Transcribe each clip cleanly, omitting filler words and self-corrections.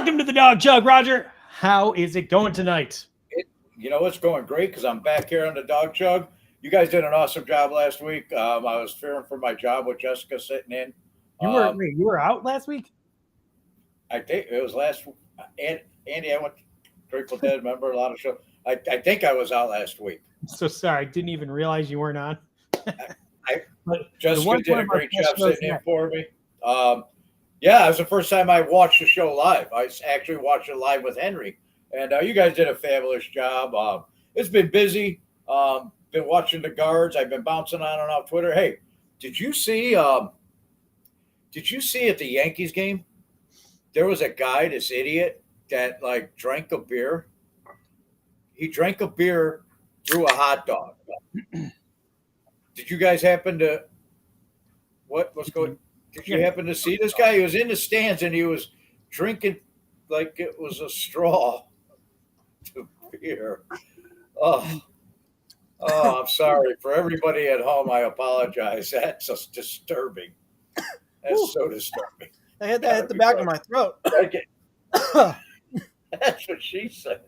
Welcome to the Dawg Chug, Roger. How is it going tonight? It's going great because I'm back here on the Dawg Chug. You guys did an awesome job last week. I was fearing for my job with Jessica sitting in. You were out last week? I think it was last. Andy, I went to Grateful Dead. Remember a lot of shows. I think I was out last week. I'm so sorry. I didn't even realize you weren't on. Jessica did a great job sitting in for me. Yeah, it was the first time I watched the show live. I actually watched it live with Henry, and you guys did a fabulous job. It's been busy. Been watching the guards. I've been bouncing on and off Twitter. Hey, did you see at the Yankees game? There was a guy, this idiot, that drank a beer. He drank a beer through a hot dog. Did you guys happen to what's going? Did you happen to see this guy? He was in the stands and he was drinking like it was a straw to beer. Oh, I'm sorry. For everybody at home, I apologize. That's just disturbing. That's so disturbing. I had that at the back of my throat. That's what she said.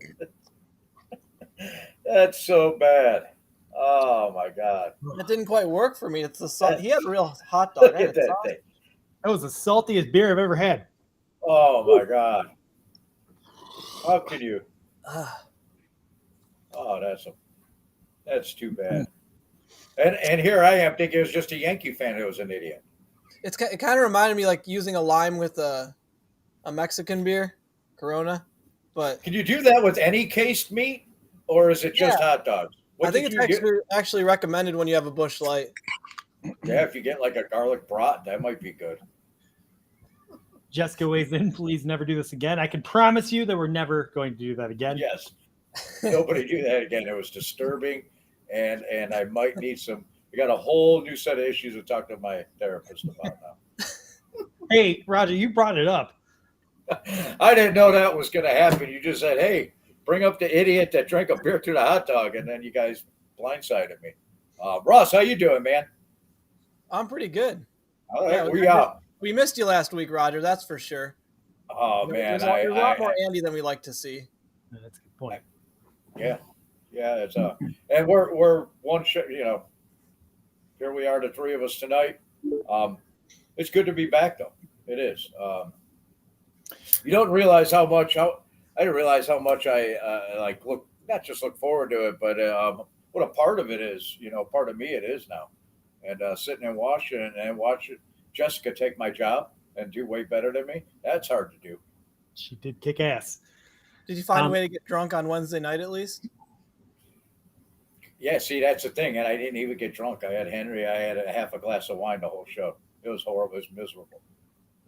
That's so bad. Oh, my God. That didn't quite work for me. It's the salt. He had a real hot dog. Look at that thing. That was the saltiest beer I've ever had. Oh, my God. How could you? Oh, that's too bad. And here I am thinking it was just a Yankee fan who was an idiot. It kind of reminded me like using a lime with a Mexican beer, Corona. But can you do that with any cased meat, or is it just hot dogs? I think it's actually recommended when you have a Busch Light. Yeah, if you get like a garlic brat, that might be good. Jessica weighs in. Please never do this again. I can promise you that we're never going to do that again. Yes. Nobody do that again. It was disturbing, and I might need some. I got a whole new set of issues to talk to my therapist about now. Hey, Roger, you brought it up. I didn't know that was going to happen. You just said, "Hey, bring up the idiot that drank a beer through the hot dog," and then you guys blindsided me. Ross, how you doing, man? I'm pretty good. All right, we missed you last week, Roger. That's for sure. Oh man, there's a lot more Andy than we like to see. That's a good point. Yeah, it's and we're one show. Here we are, the three of us tonight. It's good to be back, though. It is. You don't realize I didn't realize how much I not just look forward to it, but what a part of it is. Part of me it is now. And sitting and watching Jessica take my job and do way better than me, that's hard to do. She did kick ass. Did you find a way to get drunk on Wednesday night at least? Yeah, see, that's the thing. And I didn't even get drunk. I had Henry. I had a half a glass of wine the whole show. It was horrible. It was miserable.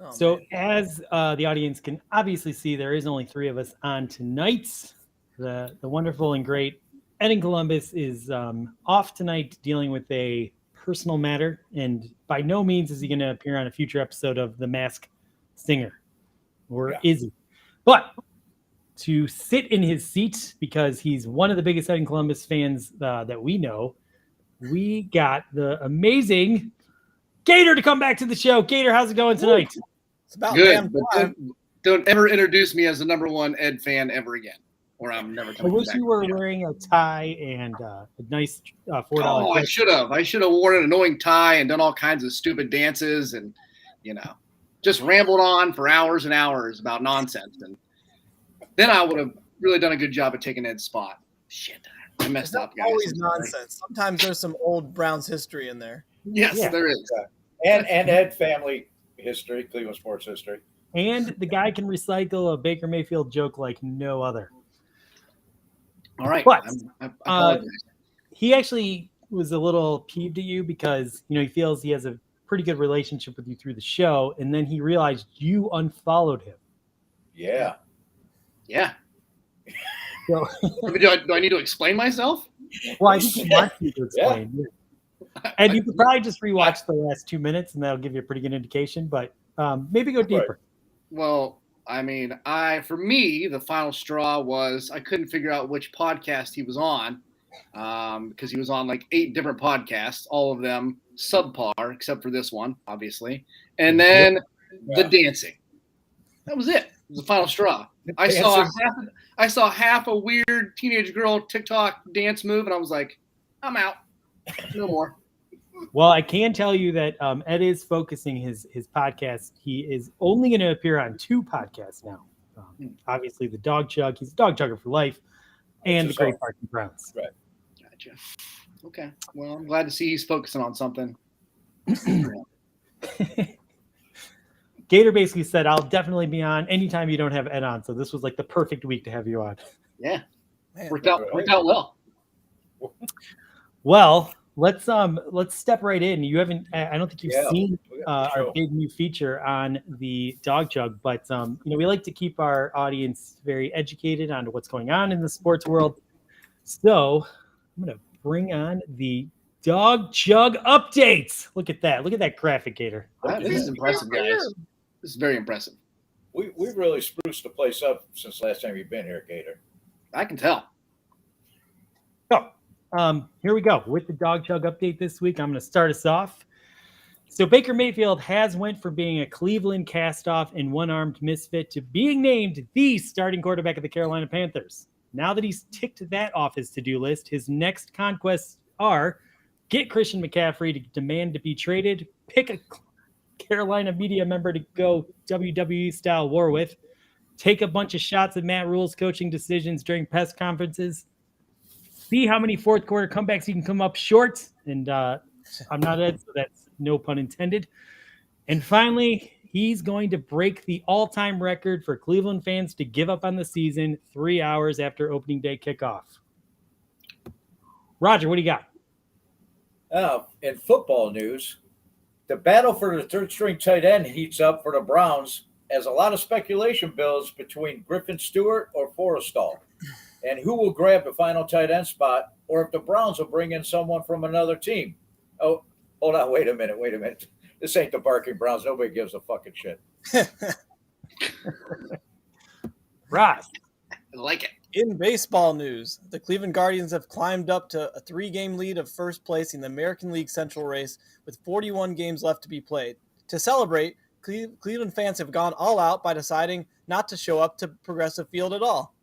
Oh, so man. As the audience can obviously see, there is only three of us on tonight. The wonderful and great Ed in Columbus is off tonight dealing with a personal matter, and by no means is he going to appear on a future episode of The Masked Singer, or is he? But to sit in his seat, because he's one of the biggest Ed in Columbus fans that we know, we got the amazing Gator to come back to the show. Gator, how's it going tonight? It's about good. But don't ever introduce me as the number one Ed fan ever again, or I'm never coming back. I wish you were wearing a tie and a nice $4. Oh, I should have. I should have worn an annoying tie and done all kinds of stupid dances and, just rambled on for hours and hours about nonsense. And then I would have really done a good job of taking Ed's spot. Shit, I messed up, guys. Always nonsense. Sometimes there's some old Browns history in there. Yes, there is. And Ed family history, Cleveland sports history. And the guy can recycle a Baker Mayfield joke like no other. All right. But I apologize. He actually was a little peeved at you because, he feels he has a pretty good relationship with you through the show. And then he realized you unfollowed him. Yeah. Yeah. So, do I need to explain myself? Well, I think he wants you to explain. Yeah. And you could probably just rewatch the last 2 minutes and that'll give you a pretty good indication, but maybe go deeper. Right. Well, for me, the final straw was I couldn't figure out which podcast he was on because he was on like 8 different podcasts, all of them subpar, except for this one, obviously. And then the dancing. That was it. was the final straw. I saw half a weird teenage girl TikTok dance move, and I was like, I'm out. No more. Well, I can tell you that Ed is focusing his podcast. He is only going to appear on 2 podcasts now. Obviously, the Dawg Chug. He's a dog chugger for life, and the Great Barking Browns. Right. Gotcha. Okay. Well, I'm glad to see he's focusing on something. Gator basically said, "I'll definitely be on anytime you don't have Ed on." So this was like the perfect week to have you on. Yeah. Man, Worked out well. Well, let's step right in. You haven't, I don't think you've seen our big new feature on the Dawg Chug, but we like to keep our audience very educated on what's going on in the sports world. So I'm gonna bring on the Dawg Chug updates. Look at that! Look at that graphic, Gator. This is impressive, guys. This is very impressive. We've really spruced the place up since last time you've been here, Gator. I can tell. So here we go with the Dawg Chug update this week. I'm going to start us off. So Baker Mayfield has went from being a Cleveland cast-off and one-armed misfit to being named the starting quarterback of the Carolina Panthers. Now that he's ticked that off his to-do list, his next conquests are get Christian McCaffrey to demand to be traded, pick a Carolina media member to go WWE-style war with, take a bunch of shots at Matt Rule's coaching decisions during press conferences, see how many fourth quarter comebacks he can come up short. And I'm not Ed, so that's no pun intended. And finally, he's going to break the all-time record for Cleveland fans to give up on the season 3 hours after opening day kickoff. Roger, what do you got? In football news, the battle for the third-string tight end heats up for the Browns as a lot of speculation builds between Griffin Stewart or Forrestal, and who will grab the final tight end spot, or if the Browns will bring in someone from another team. Oh, hold on, wait a minute. This ain't the Barking Browns. Nobody gives a fucking shit. Ross. I like it. In baseball news, the Cleveland Guardians have climbed up to a 3-game lead of first place in the American League Central race with 41 games left to be played. To celebrate, Cleveland fans have gone all out by deciding not to show up to Progressive Field at all.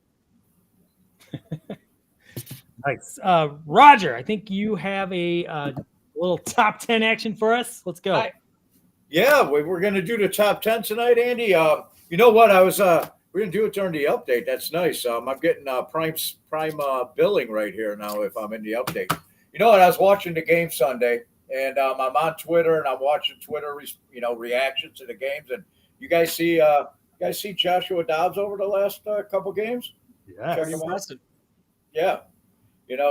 Nice. Roger, I think you have a little top 10 action for us. Let's go. Yeah, we're going to do the top 10 tonight, Andy. You know what? We're going to do it during the update. That's nice. I'm getting prime billing right here now if I'm in the update. You know what? I was watching the game Sunday, and I'm on Twitter, and I'm watching Twitter, reactions to the games. And you guys see Joshua Dobbs over the last couple games? Yeah, Impressive. Yeah.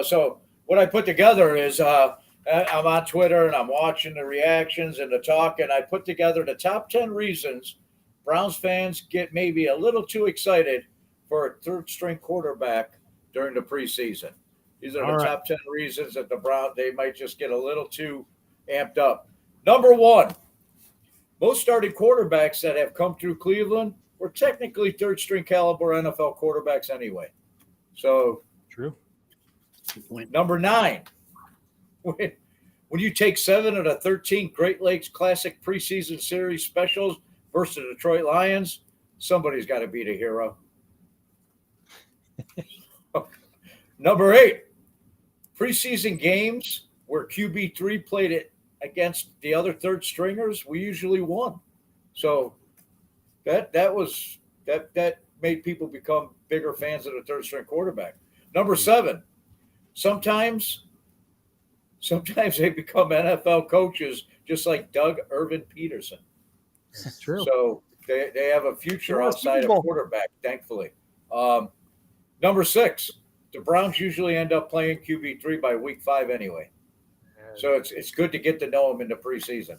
So what I put together is I'm on Twitter, and I'm watching the reactions and the talk, and I put together the top 10 reasons Browns fans get maybe a little too excited for a third-string quarterback during the preseason. These are the top 10 reasons that the Browns, they might just get a little too amped up. Number 1, most starting quarterbacks that have come through Cleveland were technically third-string caliber NFL quarterbacks anyway. So true. Good point. Number 9, when you take 7 of the 13 Great Lakes Classic preseason series specials versus the Detroit Lions, somebody's got to be the hero. Number 8, preseason games where QB3 played it against the other third stringers, we usually won. So that made people become bigger fans of the third string quarterback. Number 7, sometimes they become NFL coaches just like Doug Irvin Peterson. That's true. So they have a future outside of quarterback, thankfully. Number 6, the Browns usually end up playing QB3 by week 5 anyway. So it's good to get to know them in the preseason.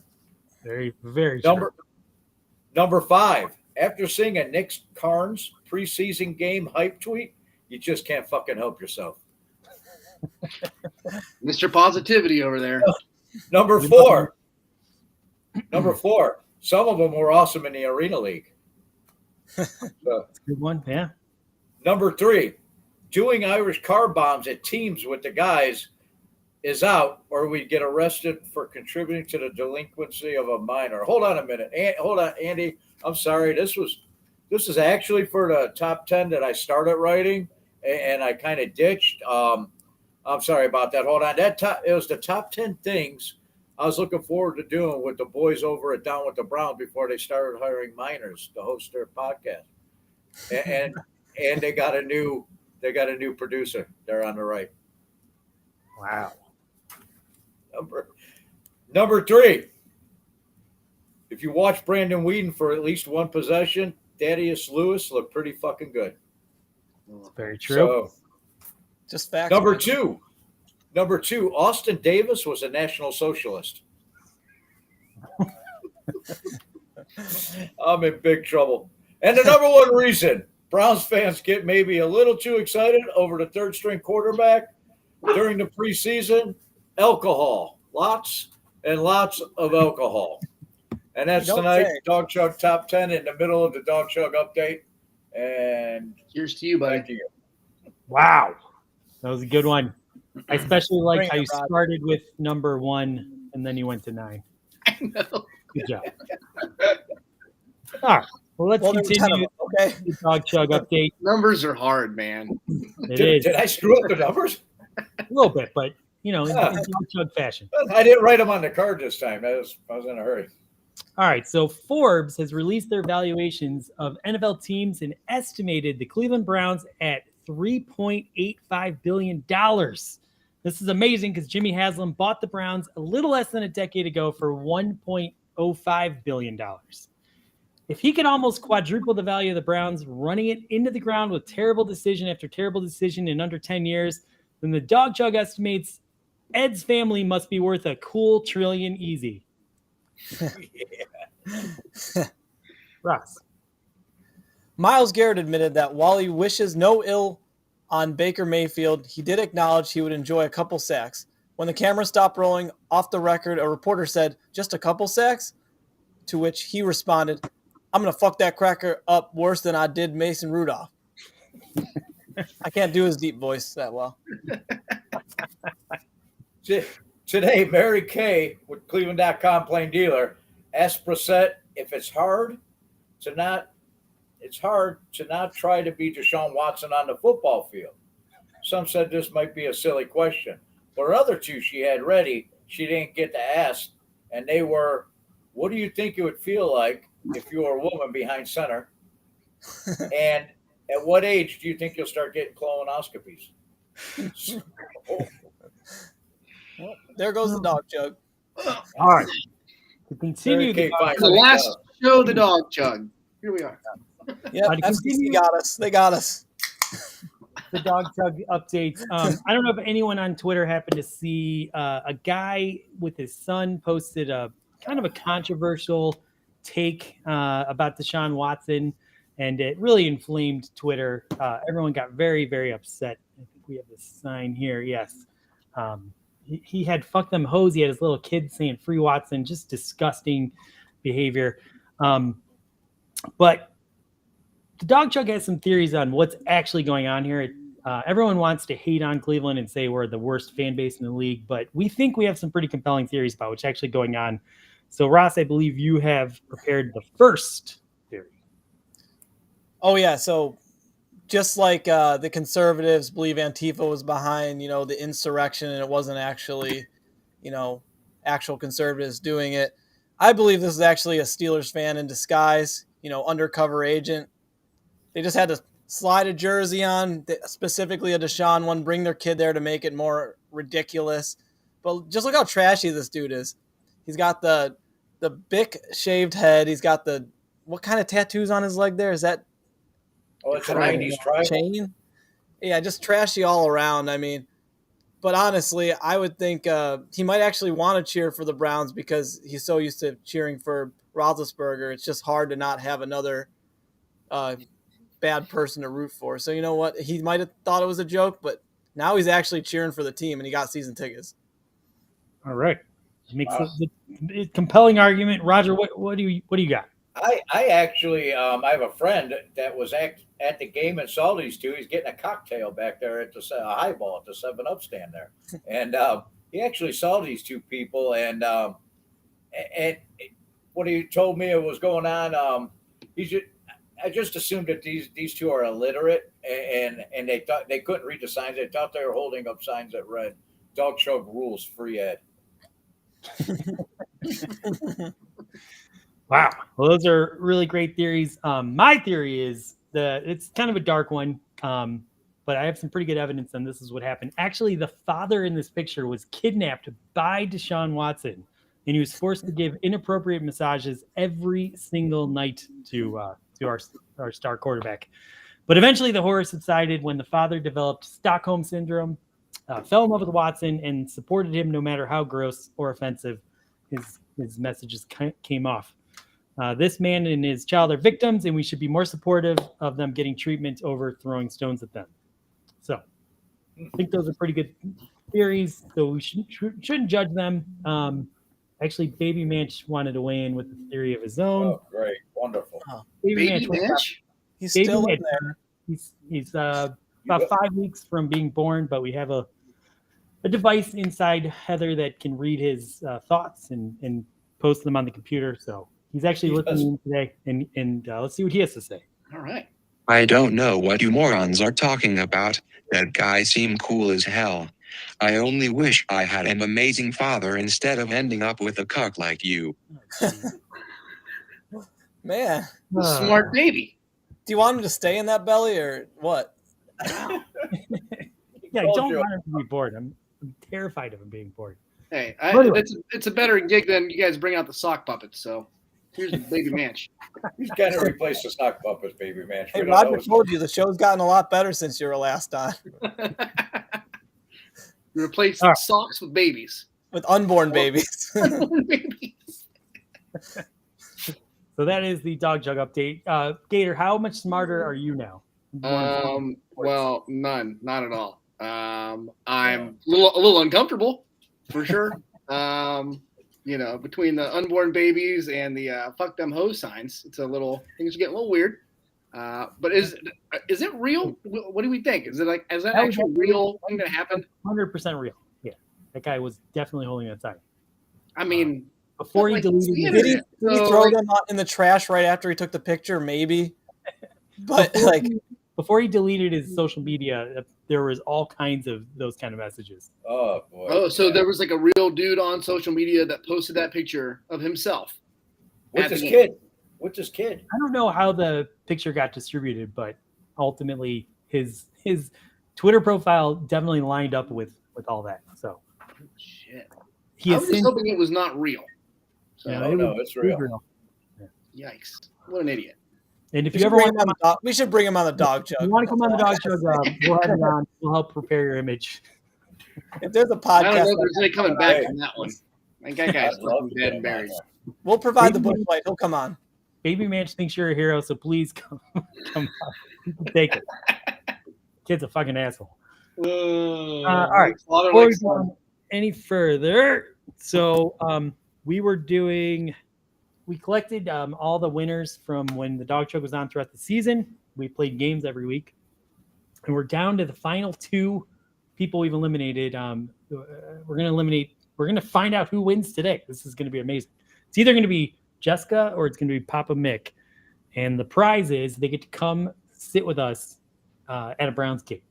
Very, very true. Number 5, after seeing a Nick Carnes preseason game hype tweet, you just can't fucking help yourself. Mr. Positivity over there. Number 4, some of them were awesome in the Arena League. That's a good one, yeah. Number 3, doing Irish car bombs at teams with the guys is out, or we get arrested for contributing to the delinquency of a minor. Hold on a minute. Hold on, Andy. I'm sorry. This was This is actually for the top 10 that I started writing, and I kind of ditched. I'm sorry about that. Hold on. It was the top 10 things I was looking forward to doing with the boys over at Down with the Browns before they started hiring minors to host their podcast. And they got a new producer there on the right. Wow. Number 3. If you watch Brandon Whedon for at least one possession, Thaddeus Lewis looked pretty fucking good. That's very true. So, Just facts. Number two, Austin Davis was a National Socialist. I'm in big trouble. And the number one reason Browns fans get maybe a little too excited over the third string quarterback during the preseason, alcohol. Lots and lots of alcohol. And that's tonight, Dawg Chug Top 10 in the middle of the Dawg Chug update. And here's to you, buddy. Thank you. Wow. That was a good one. I especially like how you started with number 1 and then you went to 9. I know. Good job. All right. Well, let's continue the Dawg Chug update. Numbers are hard, man. Did I screw up the numbers? A little bit, but, in Dawg Chug fashion. I didn't write them on the card this time. I was in a hurry. All right, so Forbes has released their valuations of NFL teams and estimated the Cleveland Browns at $3.85 billion. This is amazing because Jimmy Haslam bought the Browns a little less than a decade ago for $1.05 billion. If he can almost quadruple the value of the Browns, running it into the ground with terrible decision after terrible decision in under 10 years, then the Dawg Chug estimates Ed's family must be worth a cool trillion easy. Ross. Myles Garrett admitted that while he wishes no ill on Baker Mayfield, he did acknowledge he would enjoy a couple sacks. When the camera stopped rolling, off the record, a reporter said, "Just a couple sacks?" To which he responded, "I'm going to fuck that cracker up worse than I did Mason Rudolph." I can't do his deep voice that well. Today, Mary Kay with Cleveland.com plain dealer asked Brissett if it's hard to not try to be Deshaun Watson on the football field. Some said this might be a silly question, but her other two she had ready, she didn't get to ask, and they were, what do you think it would feel like if you were a woman behind center? And at what age do you think you'll start getting colonoscopies? Well, there goes the Dawg Chug. All right. To continue the last show, the Dawg Chug. Here we are. Yeah, FCC got us. They got us. The Dawg Chug updates. I don't know if anyone on Twitter happened to see a guy with his son posted a kind of a controversial take about Deshaun Watson, and it really inflamed Twitter. Everyone got very, very upset. I think we have this sign here. Yes. He had "fuck them hoes." He had his little kid saying "free Watson," just disgusting behavior. But the Dawg Chug has some theories on what's actually going on here. Everyone wants to hate on Cleveland and say we're the worst fan base in the league, but we think we have some pretty compelling theories about what's actually going on. So, Ross, I believe you have prepared the first theory. Oh, yeah. So just like the conservatives believe Antifa was behind, the insurrection, and it wasn't actually, actual conservatives doing it. I believe this is actually a Steelers fan in disguise, undercover agent. They just had to slide a jersey on, specifically a Deshaun one, bring their kid there to make it more ridiculous. But just look how trashy this dude is. He's got the Bic shaved head. He's got what kind of tattoos on his leg there? Is that? Oh, it's a 90s tribal chain. Yeah, just trashy all around. I mean, but honestly, I would think he might actually want to cheer for the Browns because he's so used to cheering for Roethlisberger. It's just hard to not have another bad person to root for. So you know what? He might have thought it was a joke, but now he's actually cheering for the team, and he got season tickets. All right, makes a compelling argument. Roger, what do you got? I actually I have a friend that was at the game and saw these two. He's getting a cocktail back there at a highball at the 7-Up stand there, and he actually saw these two people. And what he told me was going on. I just assumed that these two are illiterate, and they thought they couldn't read the signs. They thought they were holding up signs that read "Dawg Chug rules free ed." Wow. Well, those are really great theories. My theory is that it's kind of a dark one, but I have some pretty good evidence and this is what happened. Actually, the father in this picture was kidnapped by Deshaun Watson, and he was forced to give inappropriate massages every single night to our star quarterback. But eventually the horror subsided when the father developed Stockholm syndrome, fell in love with Watson, and supported him no matter how gross or offensive his messages came off. This man and his child are victims, and we should be more supportive of them getting treatment over throwing stones at them. So I think those are pretty good theories, so we shouldn't judge them. Actually, Baby Manch wanted to weigh in with a theory of his own. Oh, great. Wonderful. Baby Manch? He's Baby still in Manch, there. He's about 5 weeks from being born, but we have a device inside Heather that can read his thoughts and post them on the computer. So he's actually listening today, and let's see what he has to say. All right. I don't know what you morons are talking about. That guy seemed cool as hell. I only wish I had an amazing father instead of ending up with a cuck like you. Man, Smart baby. do you want him to stay in that belly or what? Yeah, I don't want him to be bored. I'm terrified of him being bored. Hey, Anyway. it's a better gig than you guys bring out the sock puppets. So here's Baby Manch. He's got to replace the sock puppets, Baby Manch. Hey, Roger told you the show's gotten a lot better since you were last on. Replace All right. socks with babies. With unborn babies. Babies. So that is the Dawg Chug update. Gator, how much smarter are you now? Well, none, not at all. I'm a little uncomfortable for sure. Between the unborn babies and the fuck them hoe signs, things are getting a little weird. But is it real? What do we think? Is that actually real thing that happened? 100% real. Yeah, that guy was definitely holding that sign. I mean, before he deleted Did it. he throw them out in the trash right after he took the picture? Maybe. But before he deleted his social media, there was all kinds of those kind of messages. Oh boy. Oh, so there was like a real dude on social media that posted that picture of himself With his kid. I don't know how the picture got distributed, but ultimately his Twitter profile definitely lined up with all that. So shit. I was just hoping it was not real. So, no, it's real. Yeah. Yikes! What an idiot. And if you ever want to, we should bring him on the Dawg Chug. you want to come on the Dawg Chug, we'll have you on. We'll help prepare your image. If there's a I don't podcast, know if there's any coming back from that one. I think that guy's fucking dead and buried. we'll provide the bushlight. He'll come on. Baby Manch thinks you're a hero, so please come on. You can take it. Kid's a fucking asshole. All right. Before we go any further, so we collected all the winners from when the Dawg Chug was on throughout the season. We played games every week, and we're down to the final 2 people we've eliminated. We're going to find out who wins today. This is going to be amazing. It's either going to be Jessica or it's going to be Papa Mick, and the prize is they get to come sit with us at a Browns game,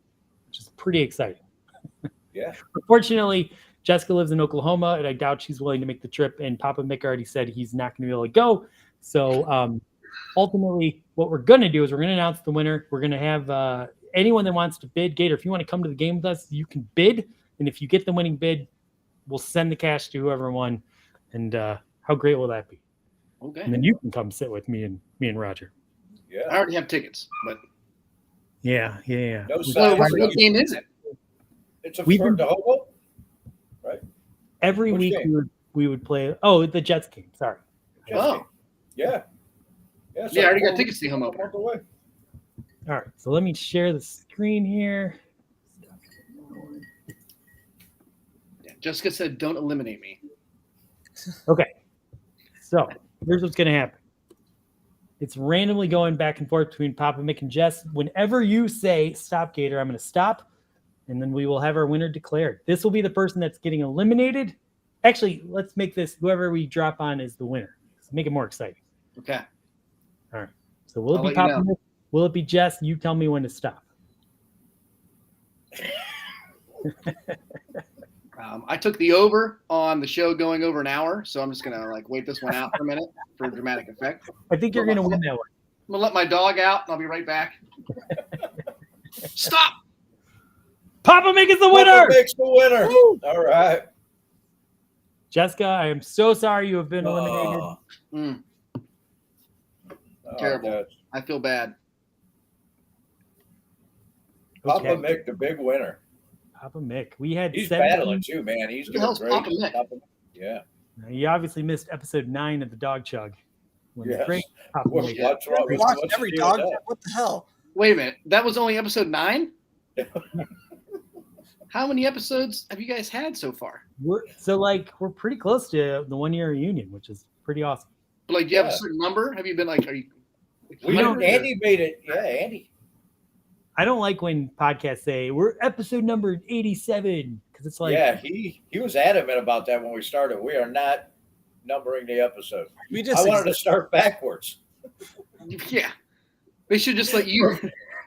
which is pretty exciting. Yeah. Unfortunately, Jessica lives in Oklahoma, and I doubt she's willing to make the trip. And Papa Mick already said he's not going to be able to go. So ultimately, what we're going to do is we're going to announce the winner. We're going to have anyone that wants to bid. Gator, if you want to come to the game with us, you can bid. And if you get the winning bid, we'll send the cash to whoever won. And how great will that be? Okay. And then you can come sit with me and Roger. Yeah. I already have tickets, but Yeah. No what game is it? It's a for the hobo, right? Every Which week game? we would play. Oh, the Jets game. Sorry. Oh. Yeah. Yeah, I already got tickets to home opener. Away. All right. So let me share the screen here. Yeah, Jessica said, "Don't eliminate me." Okay. So here's what's going to happen. It's randomly going back and forth between Papa Mick and Jess. Whenever you say stop, Gator, I'm going to stop. And then we will have our winner declared. This will be the person that's getting eliminated. Actually, let's make this whoever we drop on is the winner. So make it more exciting. Okay. All right. So will it I'll be let you know. Papa Mick? Will it be Jess? You tell me when to stop. I took the over on the show going over an hour, so I'm just gonna wait this one out for a minute for dramatic effect. I think you're going to win that one. I'm gonna let my dog out, and I'll be right back. Stop! Papa Mick is the winner. Papa Mick's the winner. Woo! All right. Jessica, I am so sorry you have been eliminated. Terrible. God. I feel bad. Papa Okay. Mick, the big winner. Papa Mick. We had He's 17 battling too, man. He's Who the doing hell's great. Papa Mick? Yeah. You obviously missed episode 9 of the Dawg Chug. When the Yes. great Papa What- Mick. what's wrong? We What's watched the every deal with dog. that? What the hell? Wait a minute. That was only episode 9? How many episodes have you guys had so far? We're pretty close to the 1 year reunion, which is pretty awesome. Do you have Yeah. a certain number? Have you been are you? We don't. Andy made it. Yeah, Andy. I don't like when podcasts say we're episode number 87 because it's like, Yeah, he was adamant about that when we started. We are not numbering the episode. We I just wanted to start backwards. Yeah. They should just let you.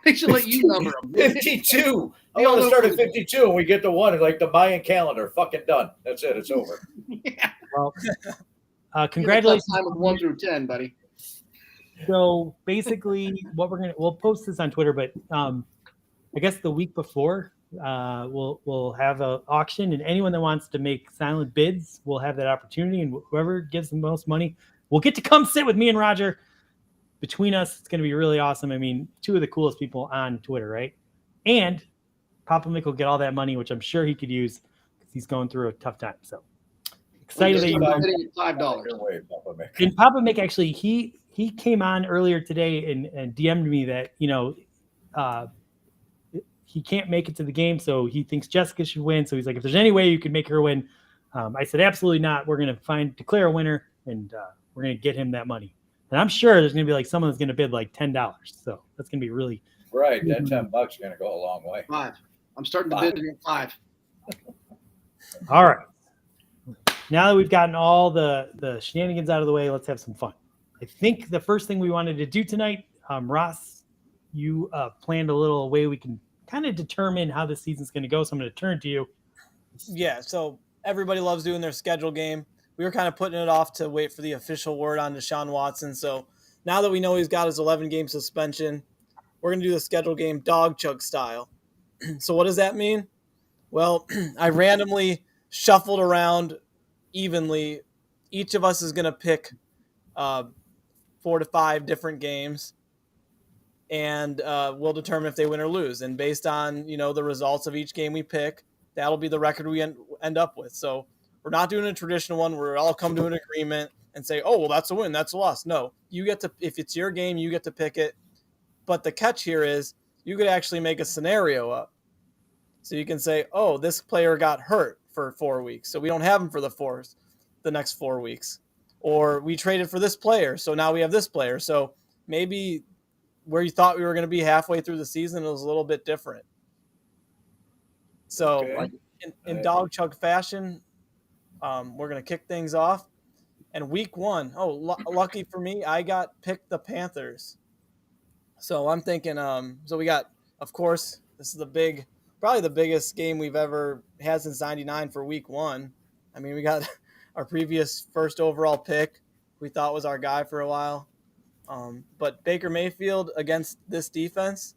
They should let you number them. 52. I We all want to know- start at 52, and we get to one, like the Mayan calendar. Fucking done. That's it. It's over. Yeah. well, Congratulations. congratulations. Time with 1 through 10, buddy. So basically, we'll post this on Twitter, but I guess the week before we'll have an auction, and anyone that wants to make silent bids will have that opportunity, and whoever gives the most money will get to come sit with me and Roger. Between us, it's going to be really awesome. I mean, 2 of the coolest people on Twitter, right? And Papa Mick will get all that money, which I'm sure he could use because he's going through a tough time. So excited that Just you're hitting $5. Your way, Papa Mick. And Papa Mick actually he came on earlier today and DM'd me that he can't make it to the game, so he thinks Jessica should win. So he's like, if there's any way you could make her win, I said absolutely not. We're gonna declare a winner, and we're gonna get him that money. And I'm sure there's gonna be someone that's gonna bid $10. So that's gonna be really Right. That $10 is going to go a long way. 5. I'm starting to bid at 5. all right. Now that we've gotten all the shenanigans out of the way, let's have some fun. I think the first thing we wanted to do tonight, Ross, you planned a little way we can kind of determine how the season's going to go. So I'm going to turn to you. Yeah, so everybody loves doing their schedule game. We were kind of putting it off to wait for the official word on Deshaun Watson. So now that we know he's got his 11-game suspension, we're going to do the schedule game Dawg Chug style. So what does that mean? Well, I randomly shuffled around evenly. Each of us is going to pick 4 to 5 different games, and we'll determine if they win or lose. And based on, the results of each game we pick, that'll be the record we end up with. So we're not doing a traditional one where we all come to an agreement and say, oh, well, that's a win, that's a loss. No, you get to, if it's your game, you get to pick it. But the catch here is you could actually make a scenario up. So you can say, oh, this player got hurt for 4 weeks, so we don't have him for the next 4 weeks. Or we traded for this player, so now we have this player. So maybe where you thought we were going to be halfway through the season, it was a little bit different. So Okay. in Dawg Chug fashion, we're going to kick things off. And week 1, lucky for me, I picked the Panthers. So I'm thinking, so we got, of course, this is probably the biggest game we've ever had since 99 for week 1. I mean, we got our previous first overall pick, we thought was our guy for a while. But Baker Mayfield against this defense,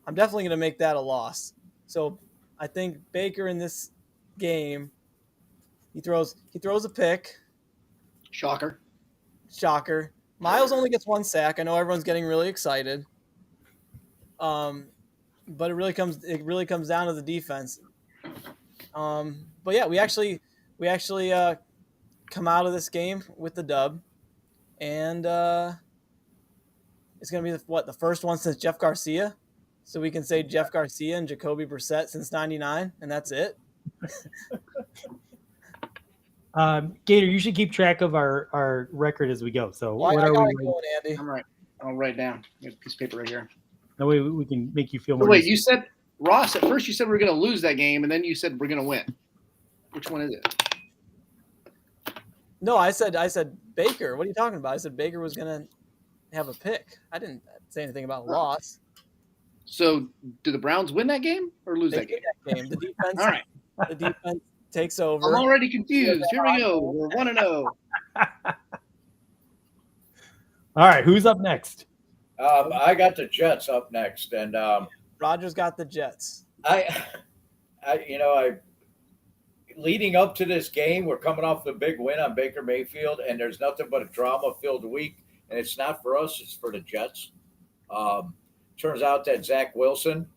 I'm definitely going to make that a loss. So I think Baker in this game, he throws a pick. Shocker. Miles only gets 1 sack. I know everyone's getting really excited. But it really comes down to the defense. But yeah, we actually come out of this game with the dub, and it's gonna be the first one since Jeff Garcia. So we can say Jeff Garcia and Jacoby Brissett since '99, and that's it. Gator, you should keep track of our record as we go. So Why what I are got we? it going, Andy? I'm right. I'll write down. There's a piece of paper right here. That way we can make you feel Oh, more. wait, you said, Ross, at first you said we were going to lose that game, and then you said we're going to win. Which one is it? No, I said Baker. What are you talking about? I said Baker was gonna. have a pick. I didn't say anything about a loss. So, do the Browns win that game or lose They that game? win that game. The defense. All right. The defense takes I'm over. already confused. Here we go. We're 1-0. All right, who's up next? I got the Jets up next, and Rodgers got the Jets. leading up to this game, we're coming off the big win on Baker Mayfield, and there's nothing but a drama-filled week, and it's not for us; it's for the Jets. Turns out that Zach Wilson,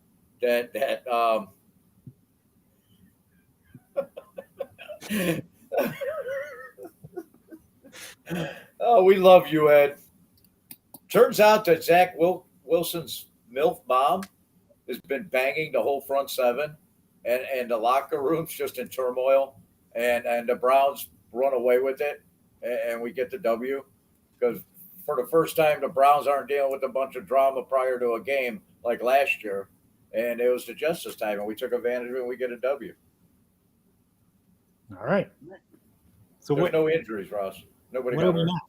oh, we love you, Ed. Turns out that Zach Wilson's MILF mom has been banging the whole front seven, and the locker room's just in turmoil, and the Browns run away with it, and we get the W, because for the first time the Browns aren't dealing with a bunch of drama prior to a game like last year, and it was the Jets this time, and we took advantage of it, and we get a W. All right. So There's what? no injuries, Ross. Nobody What got are we hurt. now?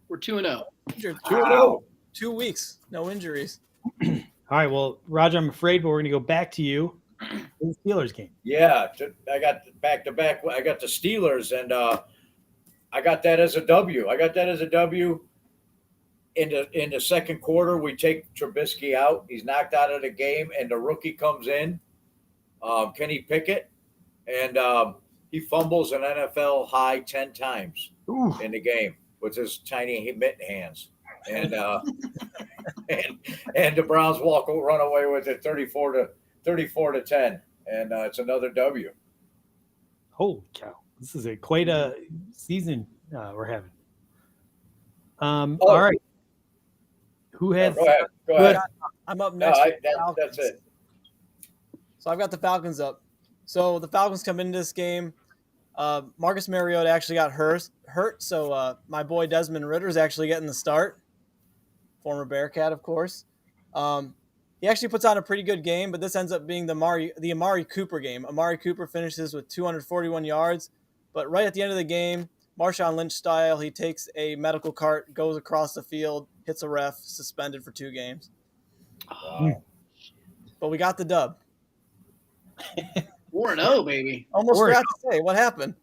We're 2-0. 2-0. 2 weeks, no injuries. All right. Well, Roger, I'm afraid, but we're going to go back to you in the Steelers game. Yeah, I got back-to-back. I got the Steelers, and I got that as a W. In the second quarter, we take Trubisky out. He's knocked out of the game, and the rookie comes in, Kenny Pickett, and he fumbles an NFL high 10 times in the game with his tiny mitten hands, and and the Browns run away with it 34-10, and it's another W. Holy cow! This is quite a season we're having. All right. Who has? Go ahead. I'm up No, next. that's it. So I've got the Falcons up. So the Falcons come into this game. Marcus Mariota actually got hurt. So my boy Desmond Ritter is actually getting the start. Former Bearcat, of course. He actually puts on a pretty good game, but this ends up being the Amari Cooper game. Amari Cooper finishes with 241 yards, but right at the end of the game, Marshawn Lynch style, he takes a medical cart, goes across the field, hits a ref, suspended for 2 games. Wow. But we got the dub. 4-0, baby. Almost forgot to say what happened.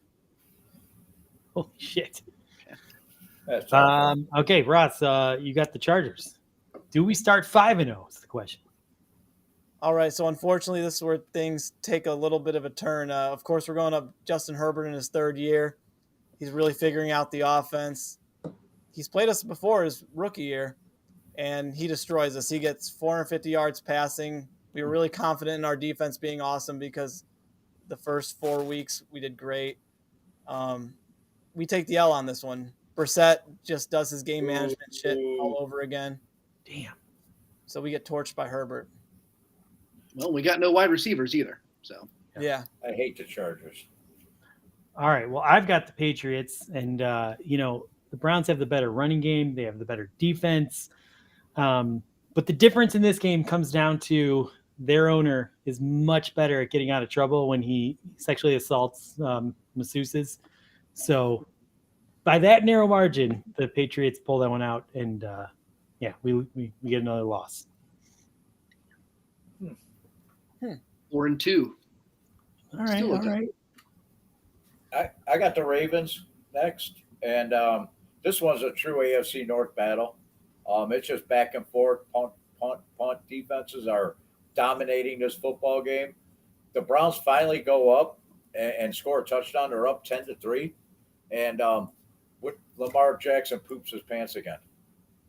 Holy shit! That's awesome. Okay, Ross, you got the Chargers. Do we start 5-0? Is the question. All right, so unfortunately, this is where things take a little bit of a turn. Of course, we're going up Justin Herbert in his 3rd year. He's really figuring out the offense. He's played us before his rookie year, and he destroys us. He gets 450 yards passing. We were really confident in our defense being awesome because the first 4 weeks we did great. We take the L on this one. Brissett just does his game management shit all over again. Damn. So we get torched by Herbert. Well, we got no wide receivers either. So Yeah. I hate the Chargers. All right. Well, I've got the Patriots, and the Browns have the better running game. They have the better defense. But the difference in this game comes down to their owner is much better at getting out of trouble when he sexually assaults masseuses. So by that narrow margin, the Patriots pull that one out, and we get another loss. 4-2. All right. Still a All dub. right. I got the Ravens next, and this one's a true AFC North battle. It's just back and forth. Punt defenses are dominating this football game. The Browns finally go up and score a touchdown. They're up 10-3, and Lamar Jackson poops his pants again,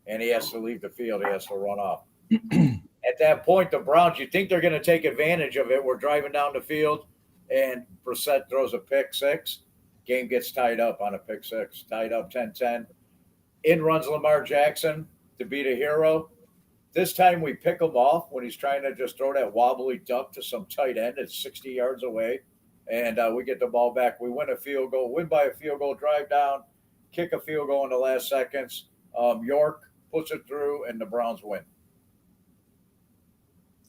and he has to leave the field. He has to run off. At that point, the Browns, you think they're going to take advantage of it. We're driving down the field, and Brissett throws a pick six. Game gets tied up on a pick six, tied up 10-10. In runs Lamar Jackson to be the hero. This time we pick him off when he's trying to just throw that wobbly duck to some tight end that's 60 yards away, and we get the ball back. We win a field goal, win by a field goal, drive down, kick a field goal in the last seconds. York puts it through, and the Browns win.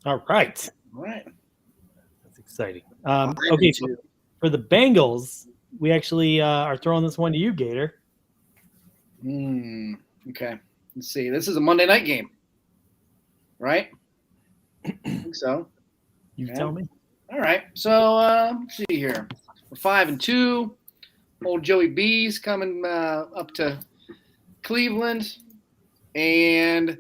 All right. All right. That's exciting. Okay, for the Bengals, we actually are throwing this one to you, Gator. Okay. Let's see. This is a Monday night game, right? I think so. You tell me. All right. So let's see here. We're 5-2. Old Joey B's coming up to Cleveland, and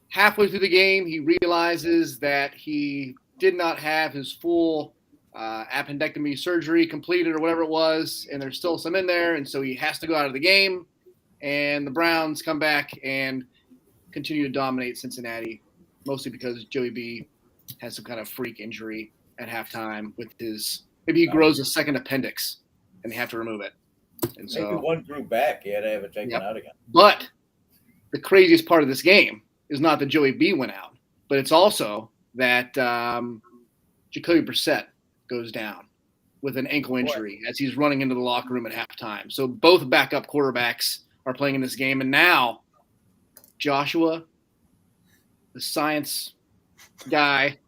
halfway through the game, he realizes that he did not have his full appendectomy surgery completed or whatever it was, and there's still some in there, and so he has to go out of the game. And the Browns come back and continue to dominate Cincinnati, mostly because Joey B has some kind of freak injury at halftime with his – maybe he grows a second appendix, and they have to remove it. And so, maybe one grew back. He had to have it taken out again. But the craziest part of this game is not that Joey B went out, but it's also that Jacoby Brissett goes down with an ankle injury as he's running into the locker room at halftime. So both backup quarterbacks are playing in this game. And now Joshua, the science guy,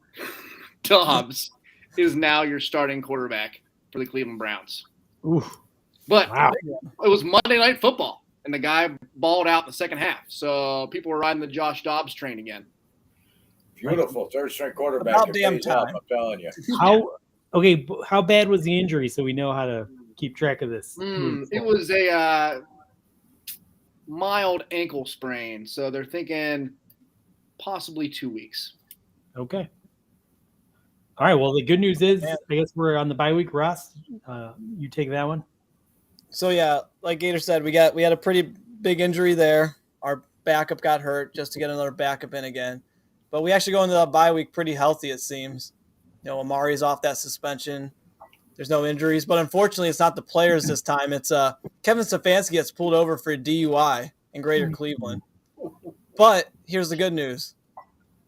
Dobbs, is now your starting quarterback for the Cleveland Browns. Oof. But Wow. it was Monday Night Football, and the guy balled out in the second half. So people were riding the Josh Dobbs train again. Beautiful. Third string quarterback. About It damn pays off, time. I'm telling you. How bad was the injury so we know how to keep track of this? It was a mild ankle sprain, so they're thinking possibly 2 weeks. Okay. All right. Well, the good news is, I guess we're on the bye week. Ross, you take that one. So yeah, like Gator said, we had a pretty big injury there. Our backup got hurt just to get another backup in again. But we actually go into the bye week pretty healthy, it seems. You know, Amari's off that suspension. There's no injuries, but unfortunately, it's not the players this time. It's Kevin Stefanski gets pulled over for a DUI in Greater Cleveland. But here's the good news: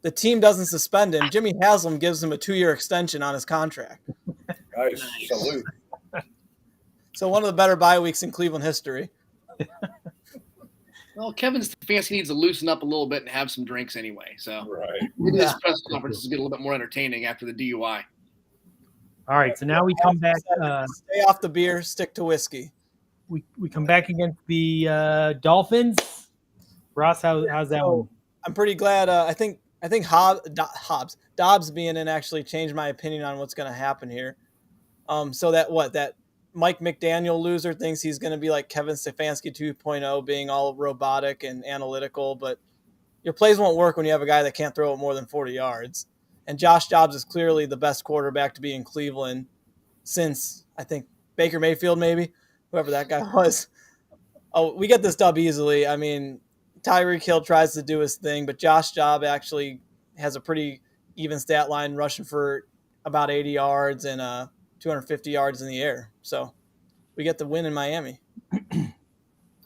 the team doesn't suspend him. Jimmy Haslam gives him a 2-year extension on his contract. Nice. Salute. So one of the better bye weeks in Cleveland history. Well, Kevin Stefanski needs to loosen up a little bit and have some drinks anyway. So Right. maybe his press conferences get a little bit more entertaining after the DUI. All right. So now we come back. Stay off the beer, stick to whiskey. We come back against the Dolphins. Ross, how's that one? I'm pretty glad. I think Dobbs being in actually changed my opinion on what's going to happen here. So that Mike McDaniel loser thinks he's going to be like Kevin Stefanski 2.0, being all robotic and analytical, but your plays won't work when you have a guy that can't throw it more than 40 yards. And Josh Dobbs is clearly the best quarterback to be in Cleveland since, I think, Baker Mayfield, maybe, whoever that guy was. Oh, we get this dub easily. I mean, Tyreek Hill tries to do his thing, but Josh Dobbs actually has a pretty even stat line, rushing for about 80 yards and 250 yards in the air. So we get the win in Miami.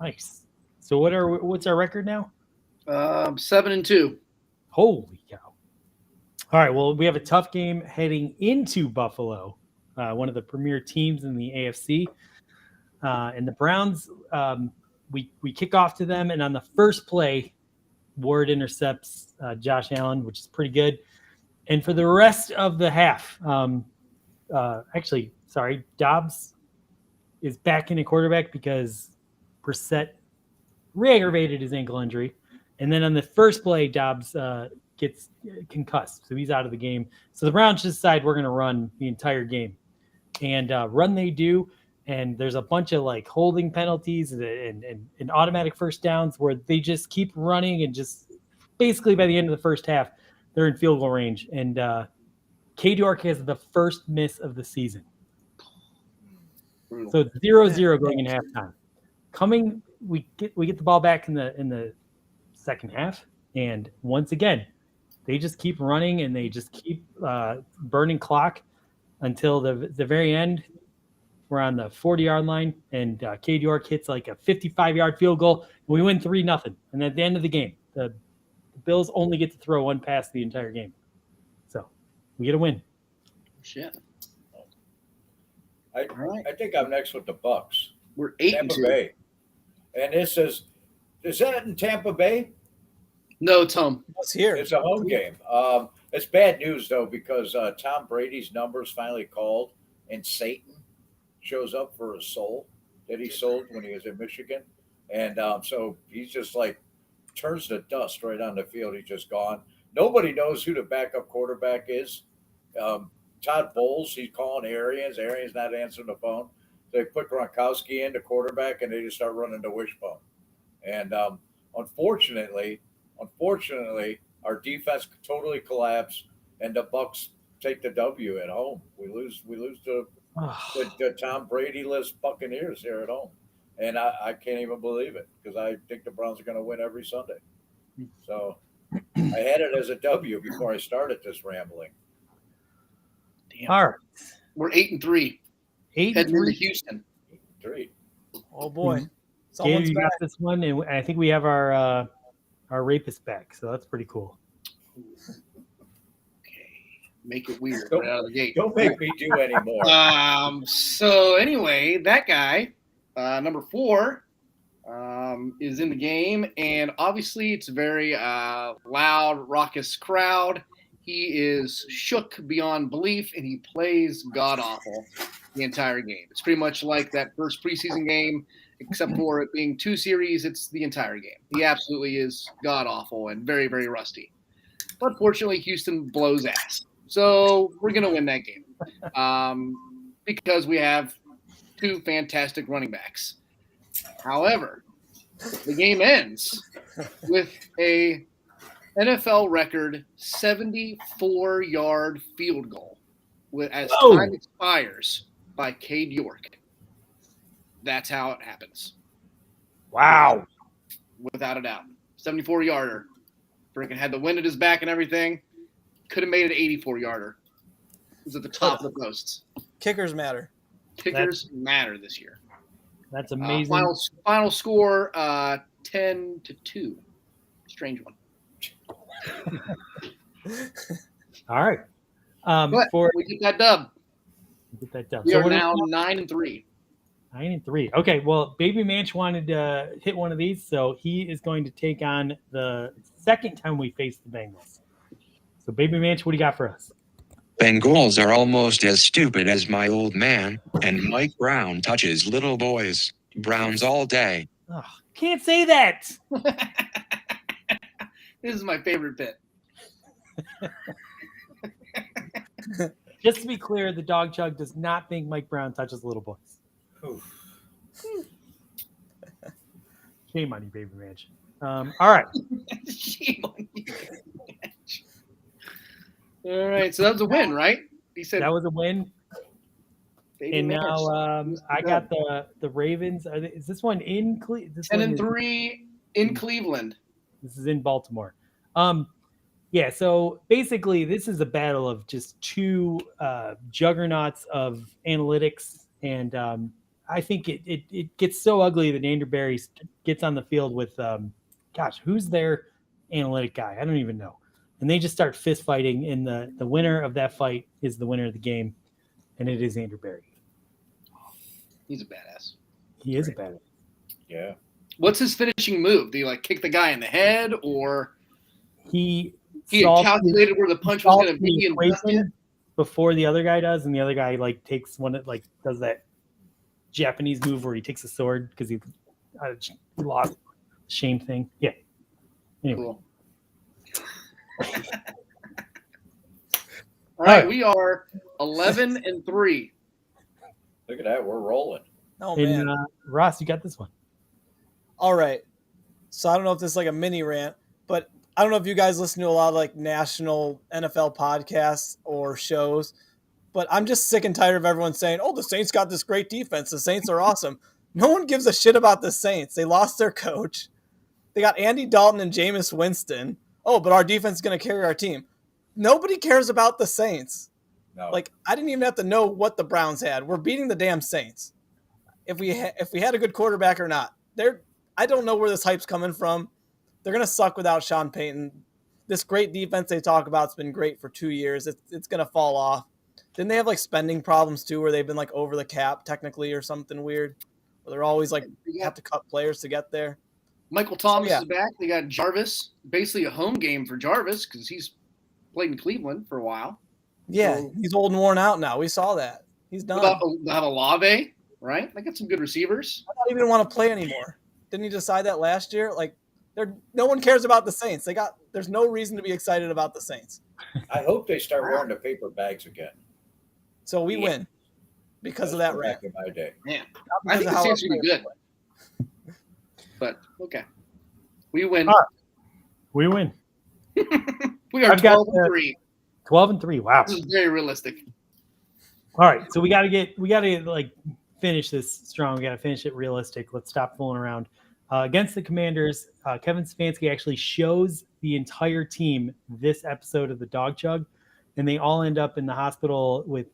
Nice. So what's our record now? 7-2. Holy cow. All right. Well, we have a tough game heading into Buffalo, one of the premier teams in the AFC. And the Browns, we kick off to them, and on the first play, Ward intercepts Josh Allen, which is pretty good. And for the rest of the half, Dobbs is back in a quarterback because Brissett re-aggravated his ankle injury. And then on the first play, Dobbs gets concussed, so he's out of the game. So the Browns decide we're going to run the entire game. And run they do, and there's a bunch of like holding penalties and automatic first downs where they just keep running, and just basically by the end of the first half, they're in field goal range. And K-Dork has the first miss of the season. So it's 0-0 going in halftime. We get the ball back in the second half, and once again, they just keep running and they just keep burning clock until the very end. We're on the 40-yard line, and K-Dork hits like a 55-yard field goal, and we win 3-0. And at the end of the game, the Bills only get to throw one pass the entire game. So we get a win. Shit. I think I'm next with the Bucks. We're Tampa 8-2. Bay. And is that in Tampa Bay? No, it's home. It's here. It's a home game. It's bad news, though, because Tom Brady's number's finally called, and Satan shows up for his soul that he sold when he was in Michigan. And so he's just like turns to dust right on the field. He's just gone. Nobody knows who the backup quarterback is. Todd Bowles, he's calling Arians. Arians not answering the phone. They put Gronkowski in the quarterback, and they just start running the wishbone. And unfortunately, our defense totally collapsed, and the Bucks take the W at home. We lose to the Tom Brady-less Buccaneers here at home, and I can't even believe it because I think the Browns are going to win every Sunday. So I had it as a W before I started this rambling. Damn. All right. We're 8-3. 8 Heading into Houston. 3. Oh boy, Gator, someone's you back. got this one, and I think we have our rapist back, so that's pretty cool. Okay. Make it weird Don't- right out of the gate. Don't make me do any more. So anyway, that guy, number 4, is in the game, and obviously it's a very loud, raucous crowd. He is shook beyond belief, and he plays god awful the entire game. It's pretty much like that first preseason game, except for it being 2 series. It's the entire game. He absolutely is god awful and very, very rusty. But fortunately, Houston blows ass. So we're going to win that game because we have 2 fantastic running backs. However, the game ends with a NFL record 74-yard field goal as time expires by Cade York. That's how it happens. Wow. Without a doubt. 74-yarder. Freaking had the wind at his back and everything. Could have made it 84-yarder. It was at the top of the posts. Kickers matter. Kickers matter this year. That's amazing. Final score 10-2. Strange one. All right. But we get that dub. Get that done. We So are what now 9-3. 9-3. Okay, well, Baby Manch wanted to hit one of these, so he is going to take on the second time we face the Bengals. So, Baby Manch, what do you got for us? Bengals are almost as stupid as my old man, and Mike Brown touches little boys. Browns all day. Oh, can't say that. This is my favorite bit. Just to be clear, the Dawg Chug does not think Mike Brown touches little boys. Shame on you, Baby Manch. All right. Shame on you. All right, so that was a win, right? He said That was a win. Baby And Manch. now I got the Ravens. Is this one in Cleveland? 10-3 in Cleveland. This is in Baltimore. Yeah, so basically this is a battle of just 2 juggernauts of analytics, and I think it gets so ugly that Andrew Berry gets on the field with who's their analytic guy? I don't even know. And they just start fist fighting, and the winner of that fight is the winner of the game, and it is Andrew Berry. He's a badass. He is a badass. Yeah. What's his finishing move? Do you kick the guy in the head, or He had calculated where the punch was going to be and ducked it? before the other guy does, and the other guy takes one that does that Japanese move where he takes a sword because he lost shame thing. Yeah. Anyway. Cool. All right, we are 11-3. Look at that. We're rolling. Oh man. And Ross, you got this one. All right. So I don't know if this is like a mini rant, but I don't know if you guys listen to a lot of national NFL podcasts or shows, but I'm just sick and tired of everyone saying, "Oh, the Saints got this great defense. The Saints are awesome." No one gives a shit about the Saints. They lost their coach. They got Andy Dalton and Jameis Winston. Oh, but our defense is going to carry our team. Nobody cares about the Saints. No. I didn't even have to know what the Browns had. We're beating the damn Saints. If we had a good quarterback or not. I don't know where this hype's coming from. They're going to suck without Sean Payton. This great defense they talk about has been great for 2 years. It's going to fall off. Didn't they have spending problems too, where they've been over the cap technically or something weird? Where they're always have to cut players to get there. Michael Thomas is back. They got Jarvis, basically a home game for Jarvis because he's played in Cleveland for a while. Yeah, he's old and worn out now. We saw that. He's done. They have Olave, right? They got some good receivers. I don't even want to play anymore. Didn't he decide that last year? Like, no one cares about the Saints. There's no reason to be excited about the Saints. I hope they start wearing the paper bags again. So we win because of that rant. Back in my day. Man, I think the Saints would be good. But okay, we win. We win. We are 12-3. 12-3. Wow, this is very realistic. All right, so we got to like finish this strong. We got to finish it realistic. Let's stop fooling around. Against the Commanders, Kevin Stefanski actually shows the entire team this episode of the Dawg Chug, and they all end up in the hospital with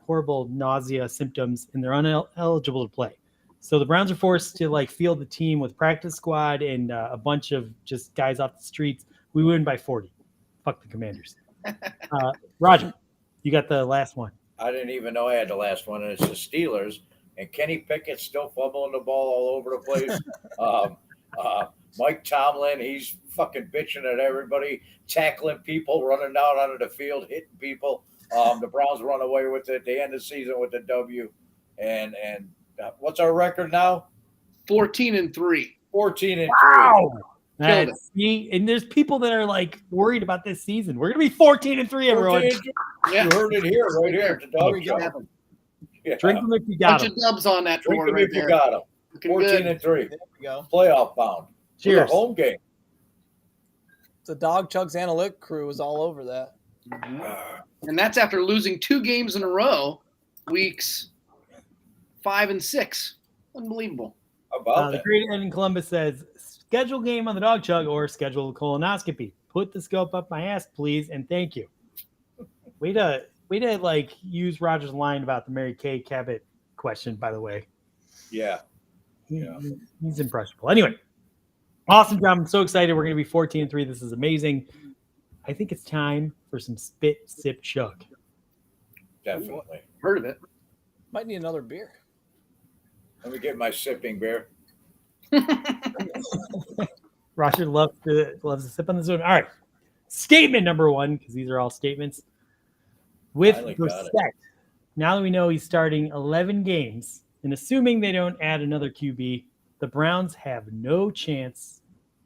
horrible nausea symptoms, and they're ineligible to play. So the Browns are forced to like field the team with practice squad and a bunch of just guys off the streets. We win by 40. Fuck the Commanders. Roger, you got the last one. I didn't even know I had the last one, and it's the Steelers. And Kenny Pickett's still fumbling the ball all over the place. Mike Tomlin, he's fucking bitching at everybody, tackling people, running down onto the field, hitting people. The Browns run away with it. They end the season with the W. And what's our record now? 14-3. 14-3. Wow. See, and there's people that are like worried about this season. We're gonna be 14-3, everyone. Yeah. You heard it here, right here at the Dawg Chug. Yeah. Drink them if you got them. Bunch of dubs on that Drink board them right if there. you got them. 14-3. There we go. Playoff bound. Cheers. Home game. The Dawg Chug's analytic crew was all over that. Mm-hmm. And that's after losing 2 games in a row, weeks 5 and 6. Unbelievable. About the great Ed in Columbus says, schedule game on the Dawg Chug or schedule a colonoscopy. Put the scope up my ass, please, and thank you. Way to like use Roger's line about the Mary Kay Cabot question, by the way. Yeah. He's impressionable. Anyway, awesome job. I'm so excited. We're going to be 14-3. This is amazing. I think it's time for some spit, sip, chug. Definitely. Heard of it. Might need another beer. Let me get my sipping beer. Roger loves to sip on this one. All right. Statement number 1, because these are all statements. With respect, now that we know he's starting 11 games, and assuming they don't add another QB, the Browns have no chance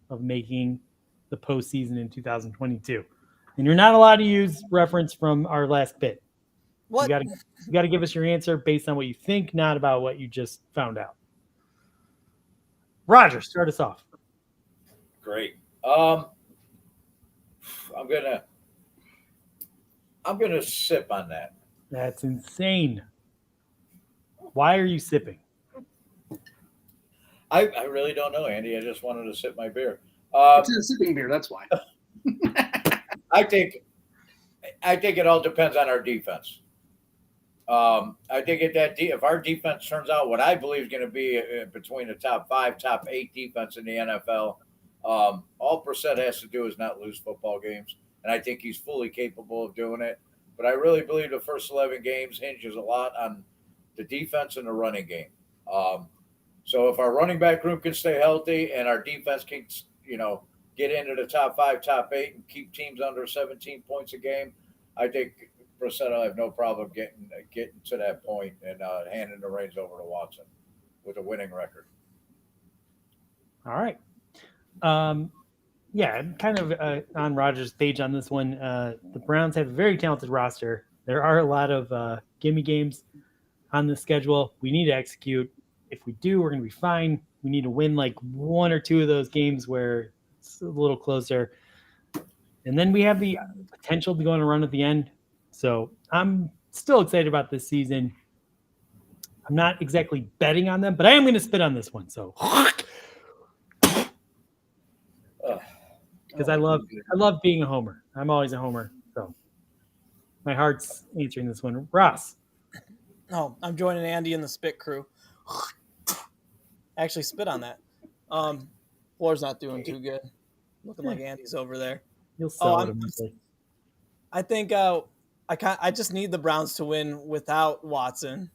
of making the postseason in 2022. And you're not allowed to use reference from our last bit. What? You got to give us your answer based on what you think, not about what you just found out. Roger, start us off. Great. I'm gonna sip on that. That's insane. Why are you sipping? I really don't know, Andy. I just wanted to sip my beer. It's a sipping beer. That's why. I think it all depends on our defense. I think if our defense turns out what I believe is going to be between the top 5, top 8 defense in the NFL, all Brissett has to do is not lose football games, and I think he's fully capable of doing it. But I really believe the first 11 games hinges a lot on the defense and the running game. So if our running back room can stay healthy and our defense can, get into the top 5, top 8, and keep teams under 17 points a game, I think Brissett will have no problem getting to that point and handing the reins over to Watson with a winning record. All right. Yeah, I'm kind of on Roger's page on this one. The Browns have a very talented roster. There are a lot of gimme games on the schedule. We need to execute. If we do, we're going to be fine. We need to win like 1 or 2 of those games where it's a little closer. And then we have the potential to go on a run at the end. So I'm still excited about this season. I'm not exactly betting on them, but I am going to spit on this one. So because I love being a homer. I'm always a homer. So my heart's answering this one. Ross. Oh, I'm joining Andy and the spit crew. Actually spit on that. Floor's not doing too good. Looking like Andy's over there. You'll sell it. I think I just need the Browns to win without Watson.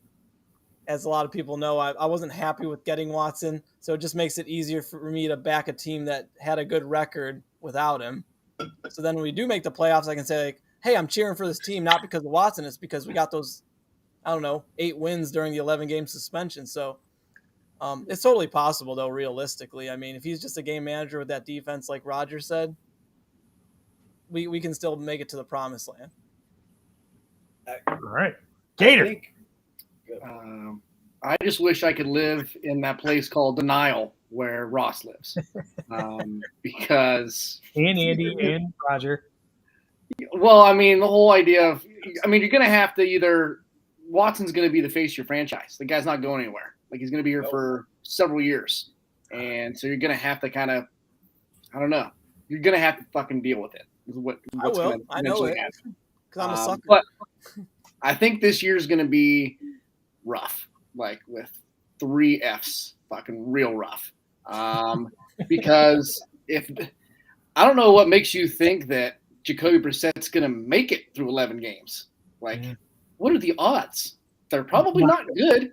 As a lot of people know, I wasn't happy with getting Watson, so it just makes it easier for me to back a team that had a good record without him. So then when we do make the playoffs, I can say, like, hey, I'm cheering for this team, not because of Watson. It's because we got those, 8 wins during the 11-game suspension. So It's totally possible, though, realistically. I mean, if he's just a game manager with that defense, like Roger said, we can still make it to the promised land. All right. Gator. I just wish I could live in that place called Denial where Ross lives. Because And Andy and Roger. Well, I mean, the whole idea of, I mean, you're going to have to either, Watson's going to be the face of your franchise. The guy's not going anywhere. Like, he's going to be here for several years. And so you're going to have to kind of, I don't know, you're going to have to fucking deal with it. I will. I know it. Because I'm a sucker. But I think this year's going to be rough, like with 3 Fs, fucking real rough. Because I don't know what makes you think that Jacoby Brissett's going to make it through 11 games. Like, what are the odds? They're probably not good.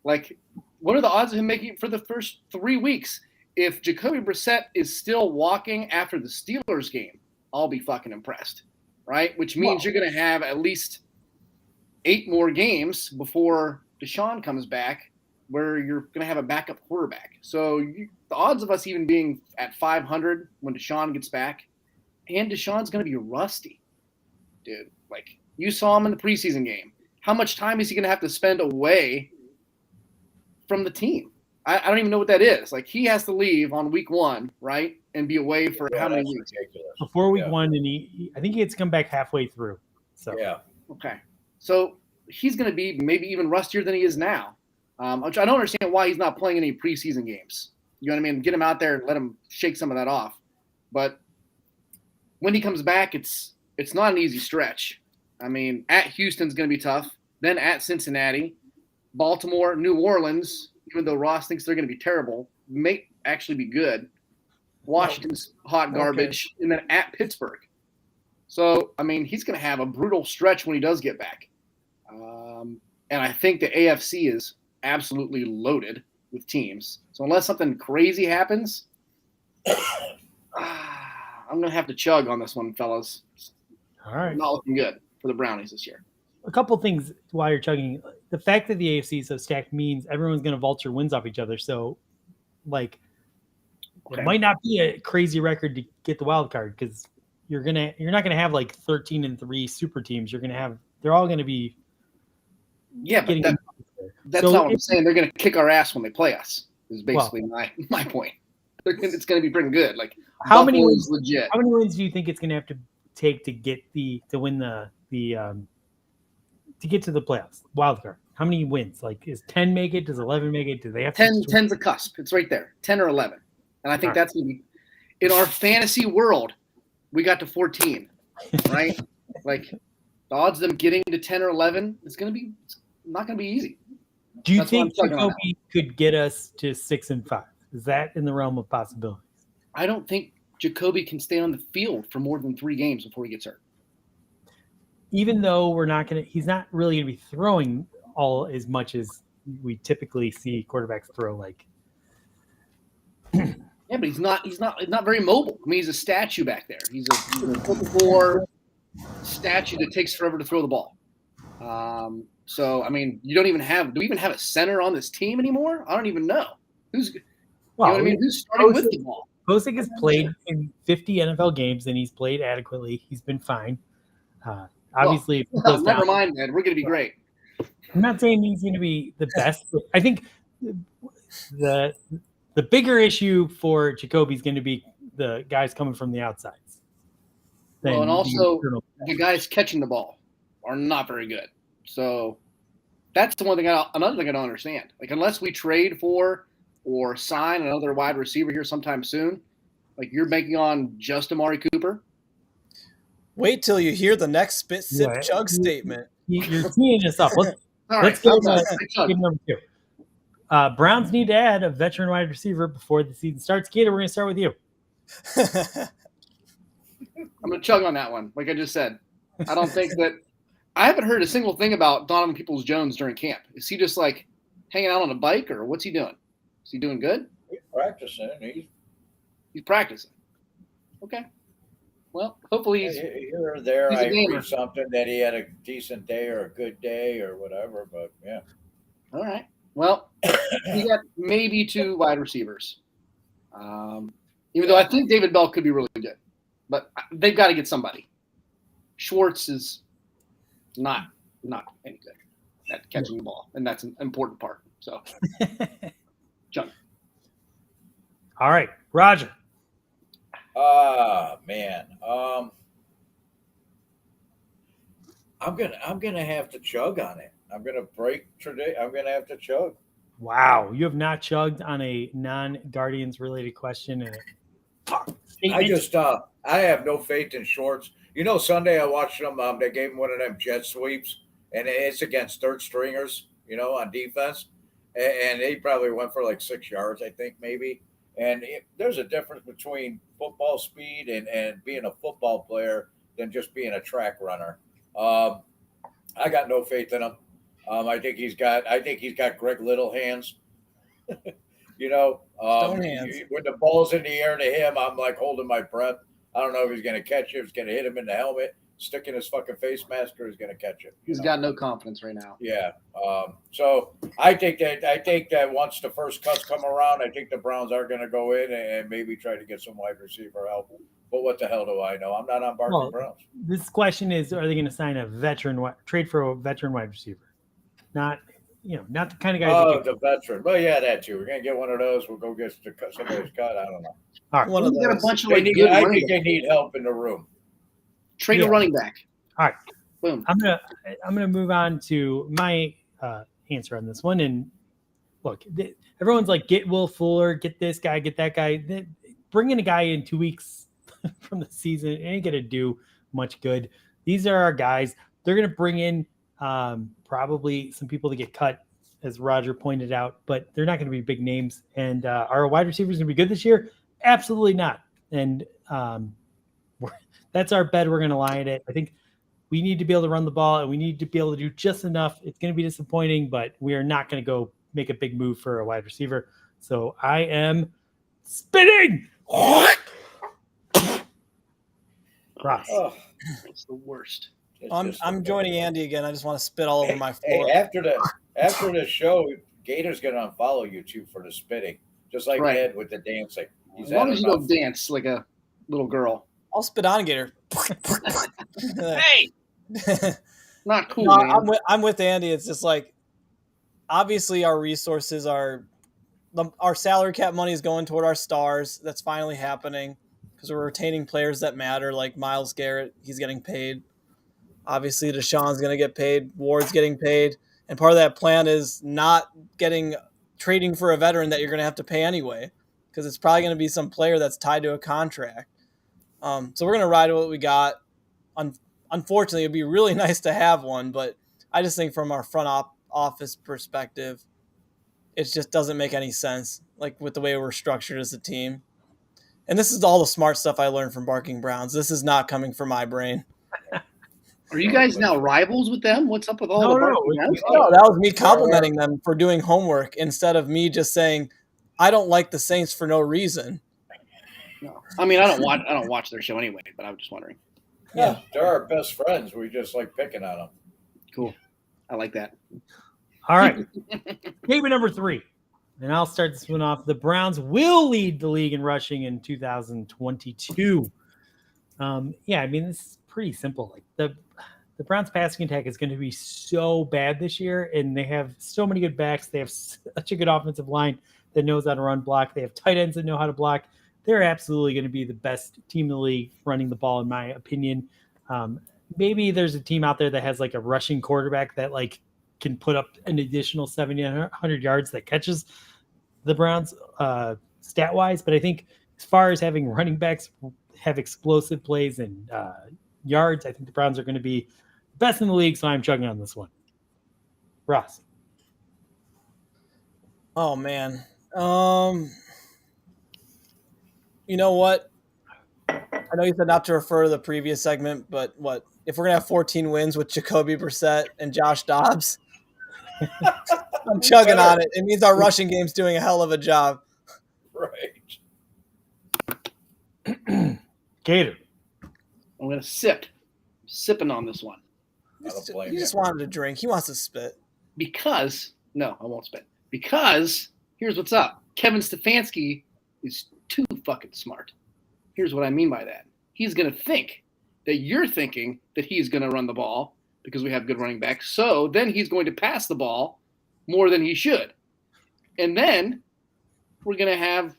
Like, what are the odds of him making it for the first 3 weeks? If Jacoby Brissett is still walking after the Steelers game, I'll be fucking impressed, right? Which means you're going to have at least 8 more games before Deshaun comes back, where you're going to have a backup quarterback. So the odds of us even being at 500 when Deshaun gets back, and Deshaun's going to be rusty, dude. Like, you saw him in the preseason game. How much time is he going to have to spend away from the team? I don't even know what that is. Like, he has to leave on week 1, right, and be away for how many weeks? Ridiculous. Before week 1, and I think he gets to come back halfway through. So yeah. Okay. So he's going to be maybe even rustier than he is now. Which I don't understand why he's not playing any preseason games. You know what I mean? Get him out there and let him shake some of that off. But when he comes back, it's not an easy stretch. I mean, at Houston's going to be tough. Then at Cincinnati, Baltimore, New Orleans, even though Ross thinks they're going to be terrible, may actually be good. Washington's hot garbage. Okay. And then at Pittsburgh. So, I mean, he's going to have a brutal stretch when he does get back. And I think the AFC is absolutely loaded with teams. So unless something crazy happens, I'm going to have to chug on this one, fellas. All right. Not looking good for the Brownies this year. A couple things while you're chugging. The fact that the AFC is so stacked means everyone's going to vulture wins off each other. So, like, it might not be a crazy record to get the wild card because you're not going to have like 13-3 super teams. They're all going to be. Yeah, but that's not what I'm saying. They're going to kick our ass when they play us. Is basically my point. It's going to be pretty good. Like, how many wins? Legit. How many wins do you think it's going to have to take to get to win to get to the playoffs wild card? How many wins? Like, is 10 make it? Does 11 make it? Do they have 10? 10's a cusp. It's right there. 10 or 11, and I think that's going to be in our fantasy world. We got to 14, right? Like, the odds of them getting to 10 or 11 is going to be not going to be easy. Do you think Jacoby could get us to 6-5? Is that in the realm of possibilities? I don't think Jacoby can stay on the field for more than 3 games before he gets hurt. Even though he's not really going to be throwing all as much as we typically see quarterbacks throw. Like, yeah, but he's not very mobile. I mean, he's a statue back there. He's a 4 statue that takes forever to throw the ball. So, I mean, do we even have a center on this team anymore? I don't even know. Who's starting with the ball? Bosick has played in 50 NFL games, and he's played adequately. He's been fine. Obviously, never mind, man. We're going to be great. I'm not saying he's going to be the best. But I think the bigger issue for Jacoby is going to be the guys coming from the outsides. Well, and also the guys catching the ball are not very good. So that's the another thing I don't understand. Like, unless we trade for or sign another wide receiver here sometime soon, like, you're banking on just Amari Cooper. Wait till you hear the next spit sip chug statement. You're teeing us up. Let's get number 2. Browns need to add a veteran wide receiver before the season starts. Gator, we're going to start with you. I'm going to chug on that one. Like I just said, I don't think that – I haven't heard a single thing about Donovan Peoples-Jones during camp. Is he just, like, hanging out on a bike, or what's he doing? Is he doing good? He's practicing. He's practicing. Okay. Well, hopefully he's here or there. I read something that he had a decent day or a good day or whatever, but yeah. All right. Well, we got maybe 2 wide receivers. Even though I think David Bell could be really good, but they've got to get somebody. Schwartz is not any good at catching the ball, and that's an important part. So, Chug. All right, Roger. Man. I'm gonna have to chug on it. I'm gonna break today. I'm gonna have to chug. Wow, you have not chugged on a non-Guardians related question. And I have no faith in Shorts. You know, Sunday I watched them. They gave him one of them jet sweeps, and it's against third stringers. You know, on defense, and he probably went for like 6 yards, I think maybe. And there's a difference between football speed and being a football player than just being a track runner. I got no faith in him. I think he's got Greg Little hands. You know, Stone hands. when the ball's in the air to him, I'm like holding my breath. I don't know if he's going to catch it, if he's going to hit him in the helmet, stick in his fucking face mask, or he's going to catch it. He's got no confidence right now. Yeah. So I think that once the first cuts come around, I think the Browns are going to go in and maybe try to get some wide receiver help. But what the hell do I know? I'm not on Barkley Browns. This question is: are they going to sign a trade for a veteran wide receiver? Not the kind of guys. Oh, the veteran. Well, yeah, that too. We're going to get one of those. We'll go get somebody's cut. I don't know. All right. One of Got a those. bunch of I think they need help in the room. Trade a running back. All right. Boom. I'm gonna move on to my answer on this one. And look, everyone's like, get Will Fuller, get this guy, get that guy. Bringing a guy in 2 weeks from the season ain't gonna do much good. These are our guys. They're gonna bring in probably some people to get cut, as Roger pointed out, but they're not gonna be big names. And are wide receivers gonna be good this year? Absolutely not. And that's our bet. We're gonna lie at it. I think we need to be able to run the ball, and we need to be able to do just enough. It's going to be disappointing, but we are not going to go make a big move for a wide receiver. So I am spitting. Ross. Oh, It's the worst. I'm joining Andy again. I just want to spit all over my floor. Hey, after the show, Gator's going to unfollow you too for the spitting, just like Right. Ed with the dancing. As long as you don't dance like a little girl. I'll spit on Gator. Hey, not cool, No, man. I'm with Andy. It's just like, obviously our resources our salary cap money is going toward our stars. That's finally happening because we're retaining players that matter, like Myles Garrett. He's getting paid. Obviously, Deshaun's going to get paid. Ward's getting paid. And part of that plan is not trading for a veteran that you're going to have to pay anyway, because it's probably going to be some player that's tied to a contract. So we're going to ride with what we got. Unfortunately, it'd be really nice to have one, but I just think from our front office perspective, it just doesn't make any sense, like with the way we're structured as a team. And this is all the smart stuff I learned from Barking Browns. This is not coming from my brain. Are you guys now rivals with them? What's up with all the Barking Browns? No, that was me complimenting them for doing homework instead of me just saying, I don't like the Saints for no reason. No. I mean, I don't watch their show anyway, but I was just wondering. Yeah, they're our best friends. We just like picking on them. Cool. I like that. All right. Game number 3. And I'll start this one off. The Browns will lead the league in rushing in 2022. Yeah, I mean, this is pretty simple. Like the Browns passing attack is going to be so bad this year, and they have so many good backs. They have such a good offensive line that knows how to run block. They have tight ends that know how to block. They're absolutely going to be the best team in the league running the ball, in my opinion. Maybe there's a team out there that has like a rushing quarterback that like can put up an additional 700 yards that catches the Browns stat-wise. But I think as far as having running backs have explosive plays and yards, I think the Browns are going to be best in the league, so I'm chugging on this one. Ross. Oh, man. You know what? I know you said not to refer to the previous segment, but what? If we're going to have 14 wins with Jacoby Brissett and Josh Dobbs, I'm chugging on it. It means our rushing game's doing a hell of a job. Right. Gator. I'm going to sip. Sipping on this one. I don't blame He just wanted to drink. He wants to spit. Because, no, I won't spit. Because here's what's up. Kevin Stefanski is too fucking smart. Here's what I mean by that. He's going to think that you're thinking that he's going to run the ball because we have good running backs. So then he's going to pass the ball more than he should. And then we're going to have,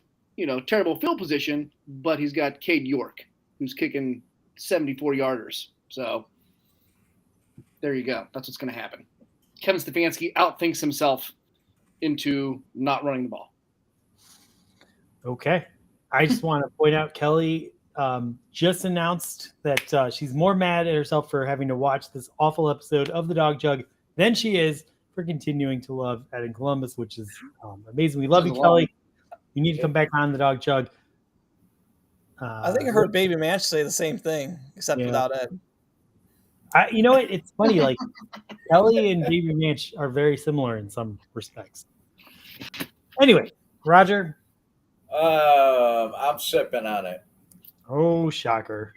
terrible field position, but he's got Cade York, who's kicking 74-yarders. So there you go. That's what's going to happen. Kevin Stefanski outthinks himself into not running the ball. Okay. I just want to point out Kelly just announced that she's more mad at herself for having to watch this awful episode of the Dawg Chug than she is for continuing to love Ed in Columbus, which is amazing. We love you, Kelly. You need to come back on the Dawg Chug. I think I heard Baby Manch say the same thing, except without Ed. You know what? It's funny. Like Kelly and Baby Manch are very similar in some respects. Anyway, Roger. I'm sipping on it. Oh, shocker!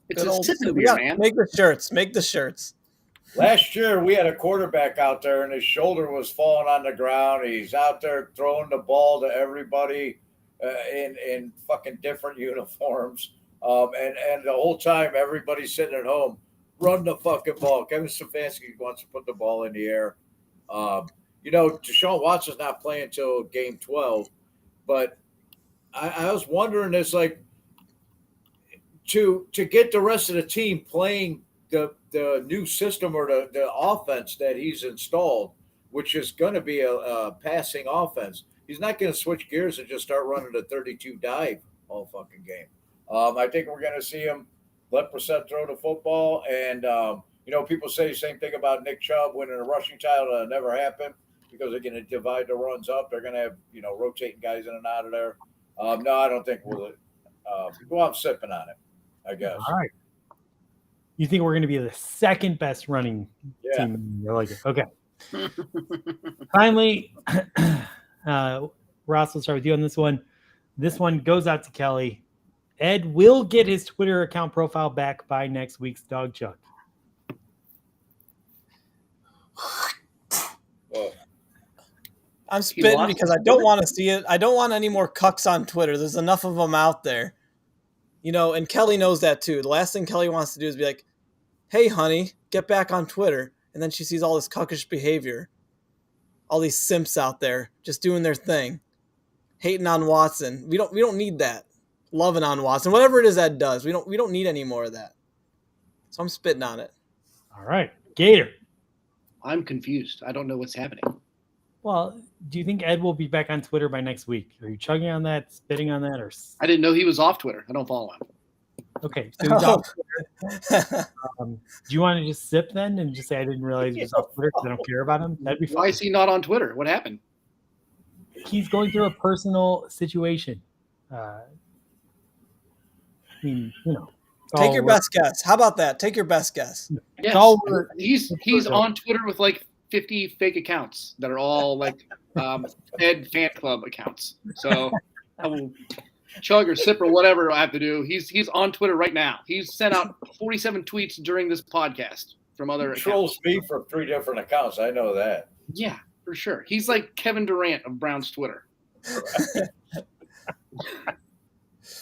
It's a sipping beer, man. Make the shirts. Last year, we had a quarterback out there, and his shoulder was falling on the ground. He's out there throwing the ball to everybody in fucking different uniforms. And the whole time, everybody's sitting at home, run the fucking ball. Kevin Stefanski wants to put the ball in the air. Deshaun Watson's not playing until game 12, but I was wondering this, like, to get the rest of the team playing the new system or the offense that he's installed, which is going to be a passing offense. He's not going to switch gears and just start running a 32 dive all fucking game. I think we're going to see him let Brissett throw the football. And, people say the same thing about Nick Chubb winning a rushing title. That'll never happen because they're going to divide the runs up. They're going to have, rotating guys in and out of there. No, I don't think we'll. I'm sipping on it, I guess. All right. You think we're going to be the second best running team? I like it. Okay. Finally, Ross, we'll start with you on this one. This one goes out to Kelly. Ed will get his Twitter account profile back by next week's Dawg Chug. I'm spitting because I don't want to see it. I don't want any more cucks on Twitter. There's enough of them out there. And Kelly knows that too. The last thing Kelly wants to do is be like, hey, honey, get back on Twitter. And then she sees all this cuckish behavior. All these simps out there just doing their thing. Hating on Watson. We don't need that. Loving on Watson. Whatever it is Ed does. We don't need any more of that. So I'm spitting on it. All right. Gator. I'm confused. I don't know what's happening. Well, do you think Ed will be back on Twitter by next week? Are you chugging on that, spitting on that, or? I didn't know he was off Twitter. I don't follow him. Okay, so he's off Twitter. Do you want to just sip then and just say I didn't realize he was off Twitter because I don't care about him? That'd be fine. Why is he not on Twitter? What happened? He's going through a personal situation. Take your best guess. How about that? Take your best guess. Yes. He's on Twitter with like 50 fake accounts that are all like Ed fan club accounts. So I will chug or sip or whatever I have to do. He's on Twitter right now. He's sent out 47 tweets during this podcast from other accounts. Trolls me from 3 different accounts. I know that. Yeah, for sure. He's like Kevin Durant of Brown's Twitter.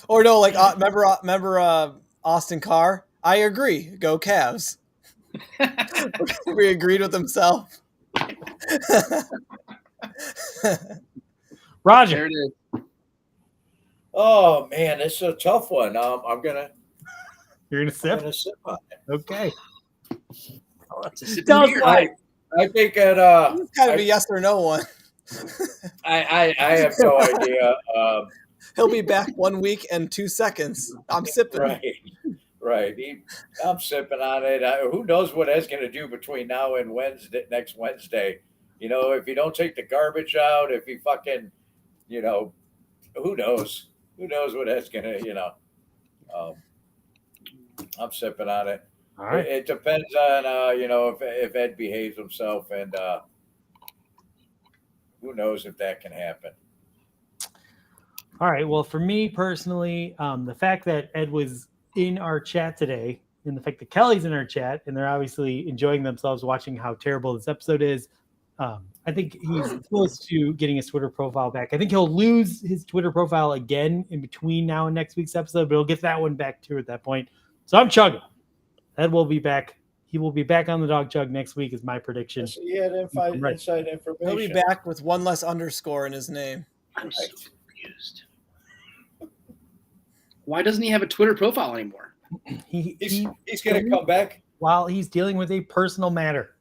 Or no, like remember Austin Carr? I agree. Go Cavs. We agreed with himself. Roger. There it is. Oh man, it's a tough one. You're gonna sip. I'm gonna sip on it. Okay. I think that it's gotta be yes or no one. I have no idea. He'll be back 1 week and 2 seconds. I'm sipping. Right. I'm sipping on it. Who knows what Ed's going to do between now and next Wednesday? If you don't take the garbage out, if he fucking, who knows? Who knows what Ed's going to, I'm sipping on it. All right. It depends on, if Ed behaves himself, and who knows if that can happen. All right. Well, for me personally, the fact that Ed was in our chat today and the fact that Kelly's in our chat and they're obviously enjoying themselves watching how terrible this episode is I think he's close to getting his Twitter profile back. I think he'll lose his Twitter profile again in between now and next week's episode, but he'll get that one back too at that point. So I'm chugging. Ed will be back. He will be back on the Dawg Chug next week is my prediction. He had inside information. He'll be back with one less underscore in his name. I'm so confused. Why doesn't he have a Twitter profile anymore? He's going to come back while he's dealing with a personal matter.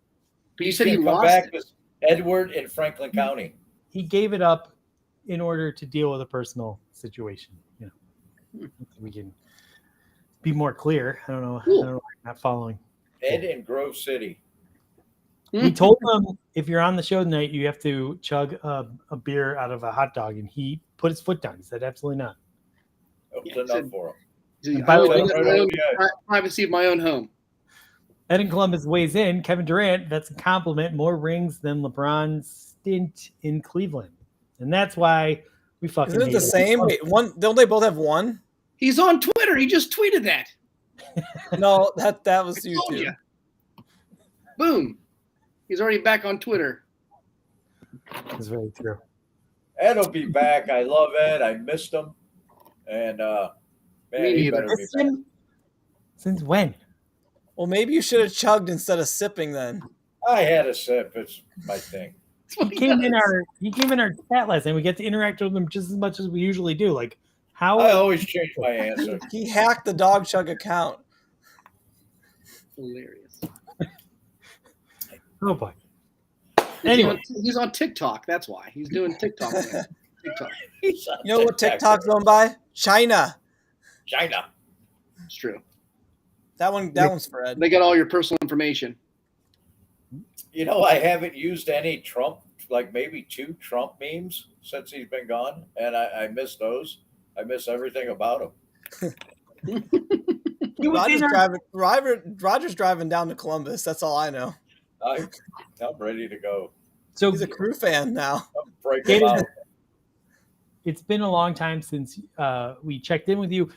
But you said he come lost back it. with Edward in Franklin County. He gave it up in order to deal with a personal situation. You know, we can be more clear. I don't know. Cool. I don't know. I'm not following. Ed in Grove City. We told him if you're on the show tonight, you have to chug a beer out of a hot dog, and he put his foot down. He said, "Absolutely not." It was enough for him. By the way, privacy of my own home. Ed in Columbus weighs in. Kevin Durant, that's a compliment. More rings than LeBron's stint in Cleveland, and that's why we fucking. Isn't it the same? Wait, one? Don't they both have one? He's on Twitter. He just tweeted that. No, that was you too. Boom. He's already back on Twitter. That's very true. Ed will be back. I love Ed. I missed him. And, man, he better be back. Since when? Well, maybe you should have chugged instead of sipping then. I had a sip. It's my thing. He came in our chat last night. We get to interact with him just as much as we usually do. Like, how? I always change my answer. He hacked the Dawg Chug account. Hilarious. Oh boy. Anyway, he's on TikTok. That's why he's doing TikTok. TikTok. You know what TikTok's owned by? China. China. It's true. That one's for Ed. They got all your personal information. You know, I haven't used any Trump, like maybe 2 Trump memes since he's been gone, and I miss those. I miss everything about him. Roger's driving down to Columbus. That's all I know. I'm ready to go. So he's a Crew fan now. It's been a long time since we checked in with you.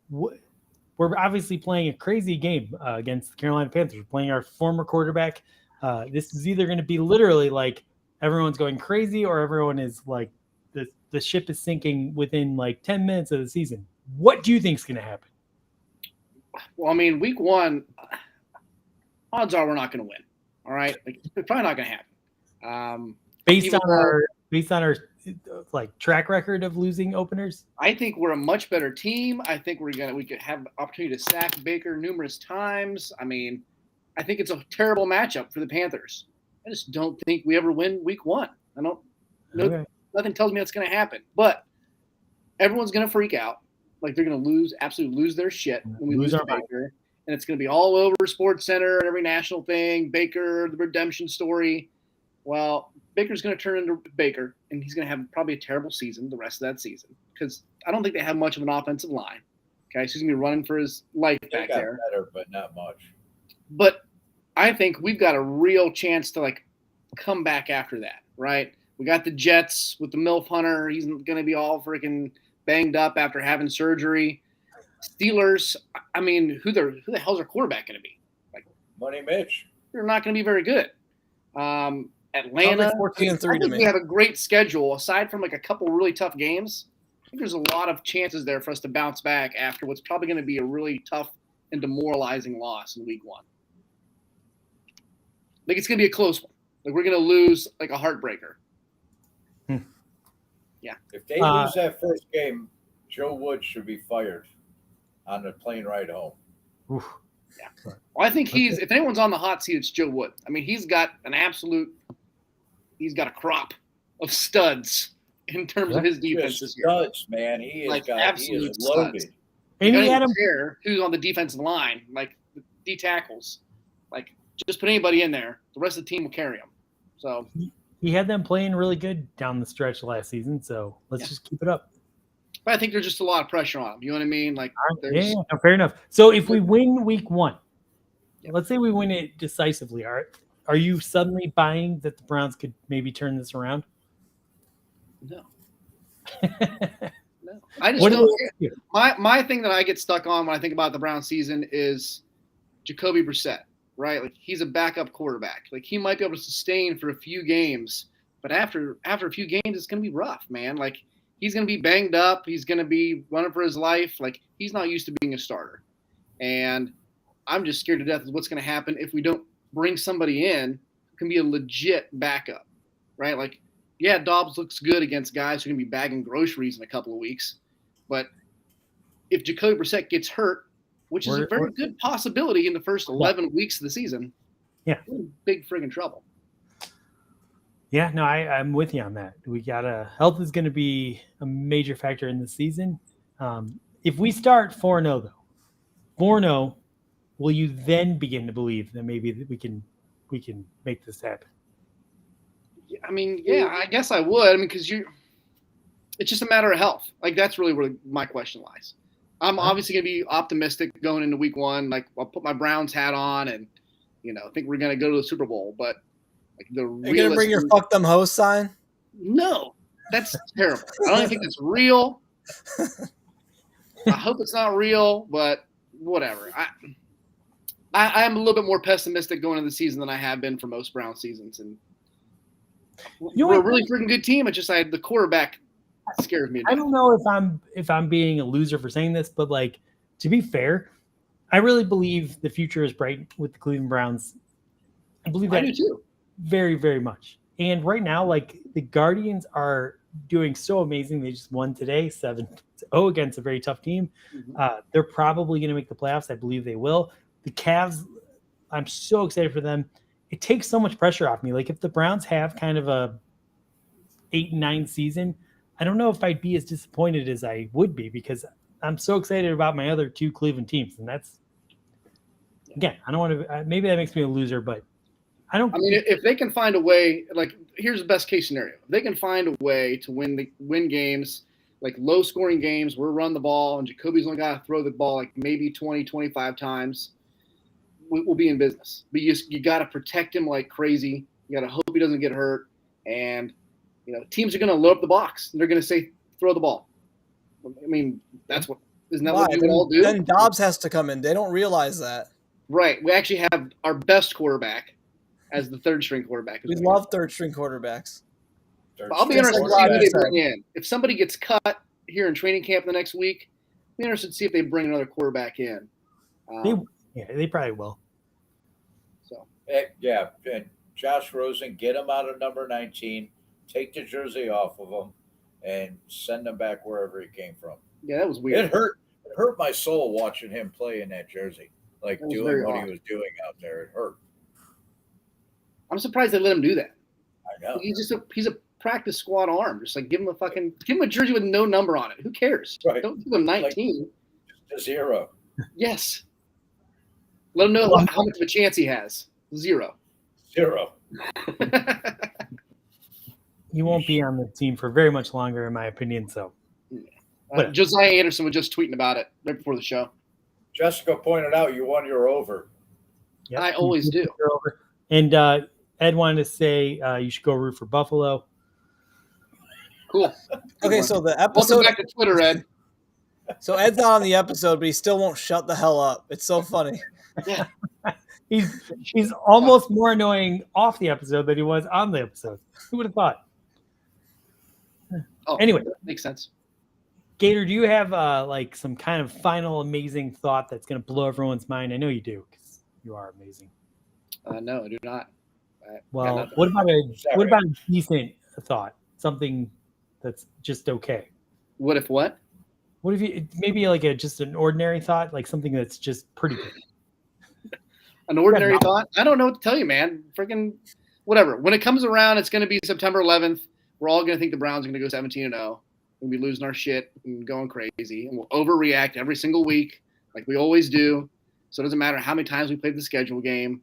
We're obviously playing a crazy game against the Carolina Panthers. We're playing our former quarterback. This is either going to be literally like everyone's going crazy or everyone is like the ship is sinking within like 10 minutes of the season. What do you think is going to happen? Well, I mean, week 1, odds are we're not going to win. All right, it's probably not going to happen. Based on our like track record of losing openers, I think we're a much better team. I think we could have opportunity to sack Baker numerous times. I mean, I think it's a terrible matchup for the Panthers. I just don't think we ever win week 1. I don't. Okay. Nothing tells me that's going to happen. But everyone's going to freak out, like they're going to absolutely lose their shit when we lose to Baker. And it's going to be all over Sports Center and every national thing. Baker, the redemption story. Well, Baker's going to turn into Baker, and he's going to have probably a terrible season the rest of that season because I don't think they have much of an offensive line. Okay, so he's going to be running for his life back there. Better, but not much. But I think we've got a real chance to like come back after that, right? We got the Jets with the MILF Hunter. He's going to be all freaking banged up after having surgery. Steelers, I mean, who the hell's our quarterback going to be? Like Money Mitch. They're not going to be very good. Atlanta, 14-3 I think we have a great schedule. Aside from like a couple really tough games, I think there's a lot of chances there for us to bounce back after what's probably going to be a really tough and demoralizing loss in week 1. Like it's going to be a close one. Like we're going to lose like a heartbreaker. Yeah. If they lose that first game, Joe Wood should be fired on the plane ride home. Oof. Yeah. Well, I think if anyone's on the hot seat, it's Joe Wood. I mean, he's got a crop of studs in terms of his defense this year. Studs, man. He is absolute loaded. studs. And You he had got him. who's on the defensive line, like the D tackles. Like just put anybody in there, the rest of the team will carry them. So He had them playing really good down the stretch last season, so let's just keep it up. But I think there's just a lot of pressure on him. You know what I mean? Like, Yeah, fair enough. So if we win week 1, let's say we win it decisively, are you suddenly buying that the Browns could maybe turn this around? No. No. I just don't. My thing that I get stuck on when I think about the Browns season is Jacoby Brissett, right? Like he's a backup quarterback. Like he might be able to sustain for a few games, but after a few games, it's going to be rough, man. Like he's going to be banged up. He's going to be running for his life. Like he's not used to being a starter. And I'm just scared to death of what's going to happen if we don't bring somebody in who can be a legit backup, right? Like, yeah, Dobbs looks good against guys who are going to be bagging groceries in a couple of weeks. But if Jacoby Brissett gets hurt, which is a very good possibility in the first 11 weeks of the season, yeah, we're in big friggin' trouble. Yeah, no, I'm with you on that. Health is going to be a major factor in the season. If we start 4-0 though, 4-0, will you then begin to believe that maybe we can make this happen? I mean, yeah, I guess I would. I mean, because it's just a matter of health. Like that's really where my question lies. I'm obviously going to be optimistic going into week 1. Like I'll put my Browns hat on and, think we're going to go to the Super Bowl. But like you're going to bring your fuck them host sign? No, that's terrible. I don't even think it's real. I hope it's not real, but whatever. I am a little bit more pessimistic going into the season than I have been for most Brown seasons. And we're a really freaking good team. It's just the quarterback scares me. I don't know if I'm being a loser for saying this, but like to be fair, I really believe the future is bright with the Cleveland Browns. I believe that do too. Very, very much. And right now, like the Guardians are doing so amazing. They just won today, 7-0 against a very tough team. Mm-hmm. They're probably going to make the playoffs. I believe they will. The Cavs, I'm so excited for them. It takes so much pressure off me. Like if the Browns have kind of a 8-9 season, I don't know if I'd be as disappointed as I would be because I'm so excited about my other 2 Cleveland teams. And that's, again, I don't want to, maybe that makes me a loser, but I mean, if they can find a way, like here's the best case scenario. If they can find a way to win games, like low scoring games, we're run the ball and Jacoby's only got to throw the ball like maybe 20, 25 times. We'll be in business. But you got to protect him like crazy. You got to hope he doesn't get hurt. And, teams are going to load up the box. And they're going to say, throw the ball. I mean, isn't that what we all do? Then Dobbs has to come in. They don't realize that. Right. We actually have our best quarterback as the third string quarterback. We love third string quarterbacks. I'll be interested to see who they bring in. If somebody gets cut here in training camp the next week, I'll be interested to see if they bring another quarterback in. They probably will. So yeah, and Josh Rosen, get him out of number 19, take the jersey off of him, and send him back wherever he came from. Yeah, that was weird. It hurt my soul watching him play in that jersey, like doing what he was doing out there. It hurt. I'm surprised they let him do that. I know. He's a practice squad arm. Just like give him a jersey with no number on it. Who cares? Right. Don't give him 19. Like, just a 0. Yes. Let him know how much of a chance he has. 0. 0. He won't be on the team for very much longer, in my opinion. So, Josiah Anderson was just tweeting about it right before the show. Jessica pointed out you won your over. Yep. I always do. And Ed wanted to say you should go root for Buffalo. Cool. Okay, so the episode. Welcome back to Twitter, Ed. So Ed's not on the episode, but he still won't shut the hell up. It's so funny. Yeah. He's almost more annoying off the episode than he was on the episode. Who would have thought? Oh, anyway, that makes sense. Gator, do you have like some kind of final amazing thought that's going to blow everyone's mind? I know you do because you are amazing. No, I do not. Well, what about a decent thought? Something that's just okay. What if what? What if you maybe like just an ordinary thought, like something that's just pretty good? An ordinary thought? I don't know what to tell you, man. Freaking whatever. When it comes around, it's going to be September 11th. We're all going to think the Browns are going to go 17-0. We'll be losing our shit and going crazy, and we'll overreact every single week like we always do. So it doesn't matter how many times we played the schedule game.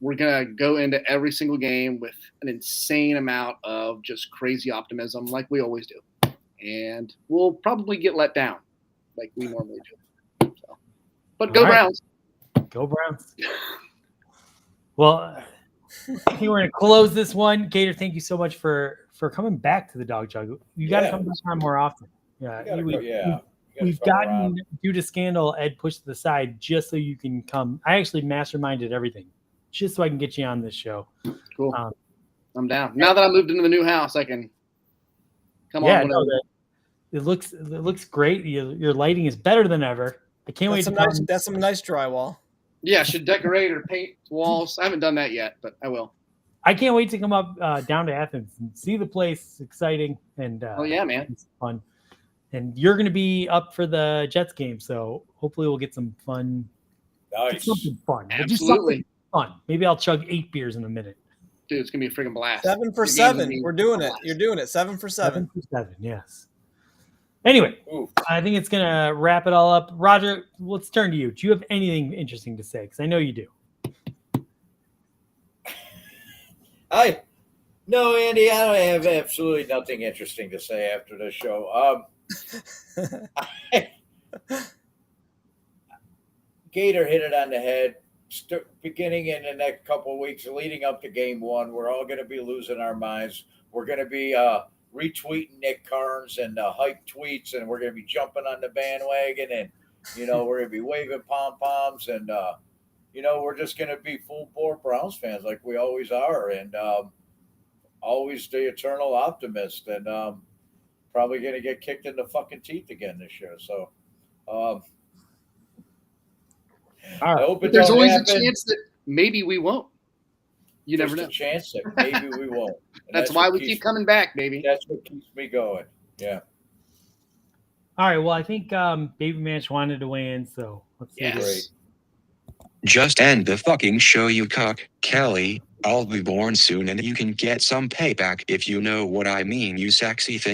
We're going to go into every single game with an insane amount of just crazy optimism like we always do. And we'll probably get let down like we normally do. So. But go Browns. Go Browns. Well, I think we're going to close this one. Gator, thank you so much for coming back to the Dawg Chug. You got to come back on more often. Yeah. we've gotten due to scandal Ed pushed to the side just so you can come. I actually masterminded everything just so I can get you on this show. Cool. I'm down. Now that I moved into the new house, I can come on. No, it looks great. Your lighting is better than ever. I can't wait to come. That's some nice drywall. Yeah, should decorate or paint walls. I haven't done that yet, but I will. I can't wait to come up down to Athens and see the place. It's exciting and oh yeah, man, it's fun. And you're going to be up for the Jets game, so hopefully we'll get some fun. Nice. Something fun. Absolutely fun. Maybe I'll chug 8 beers in a minute. Dude, it's gonna be a freaking blast. 7 for 7. We're doing it. You're doing it. 7 for 7. 7 for 7. Yes. Anyway, I think it's going to wrap it all up. Roger, let's turn to you. Do you have anything interesting to say? Because I know you do. No, Andy, I don't have absolutely nothing interesting to say after this show. Gator hit it on the head. Beginning in the next couple of weeks, leading up to game 1, we're all going to be losing our minds. We're going to be retweeting Nick Carnes and hype tweets, and we're going to be jumping on the bandwagon, and we're going to be waving pom poms, and we're just going to be full bore Browns fans like we always are, and always the eternal optimist, and probably going to get kicked in the fucking teeth again this year. So I hope there's always a chance that maybe we won't. You never know. A chance that maybe we won't. That's why we keep coming back, baby. That's what keeps me going. Yeah. All right. Well, I think Baby Manch wanted to weigh in, so let's see. Great. Just end the fucking show, you cuck. Kelly, I'll be born soon and you can get some payback if you know what I mean, you sexy thing.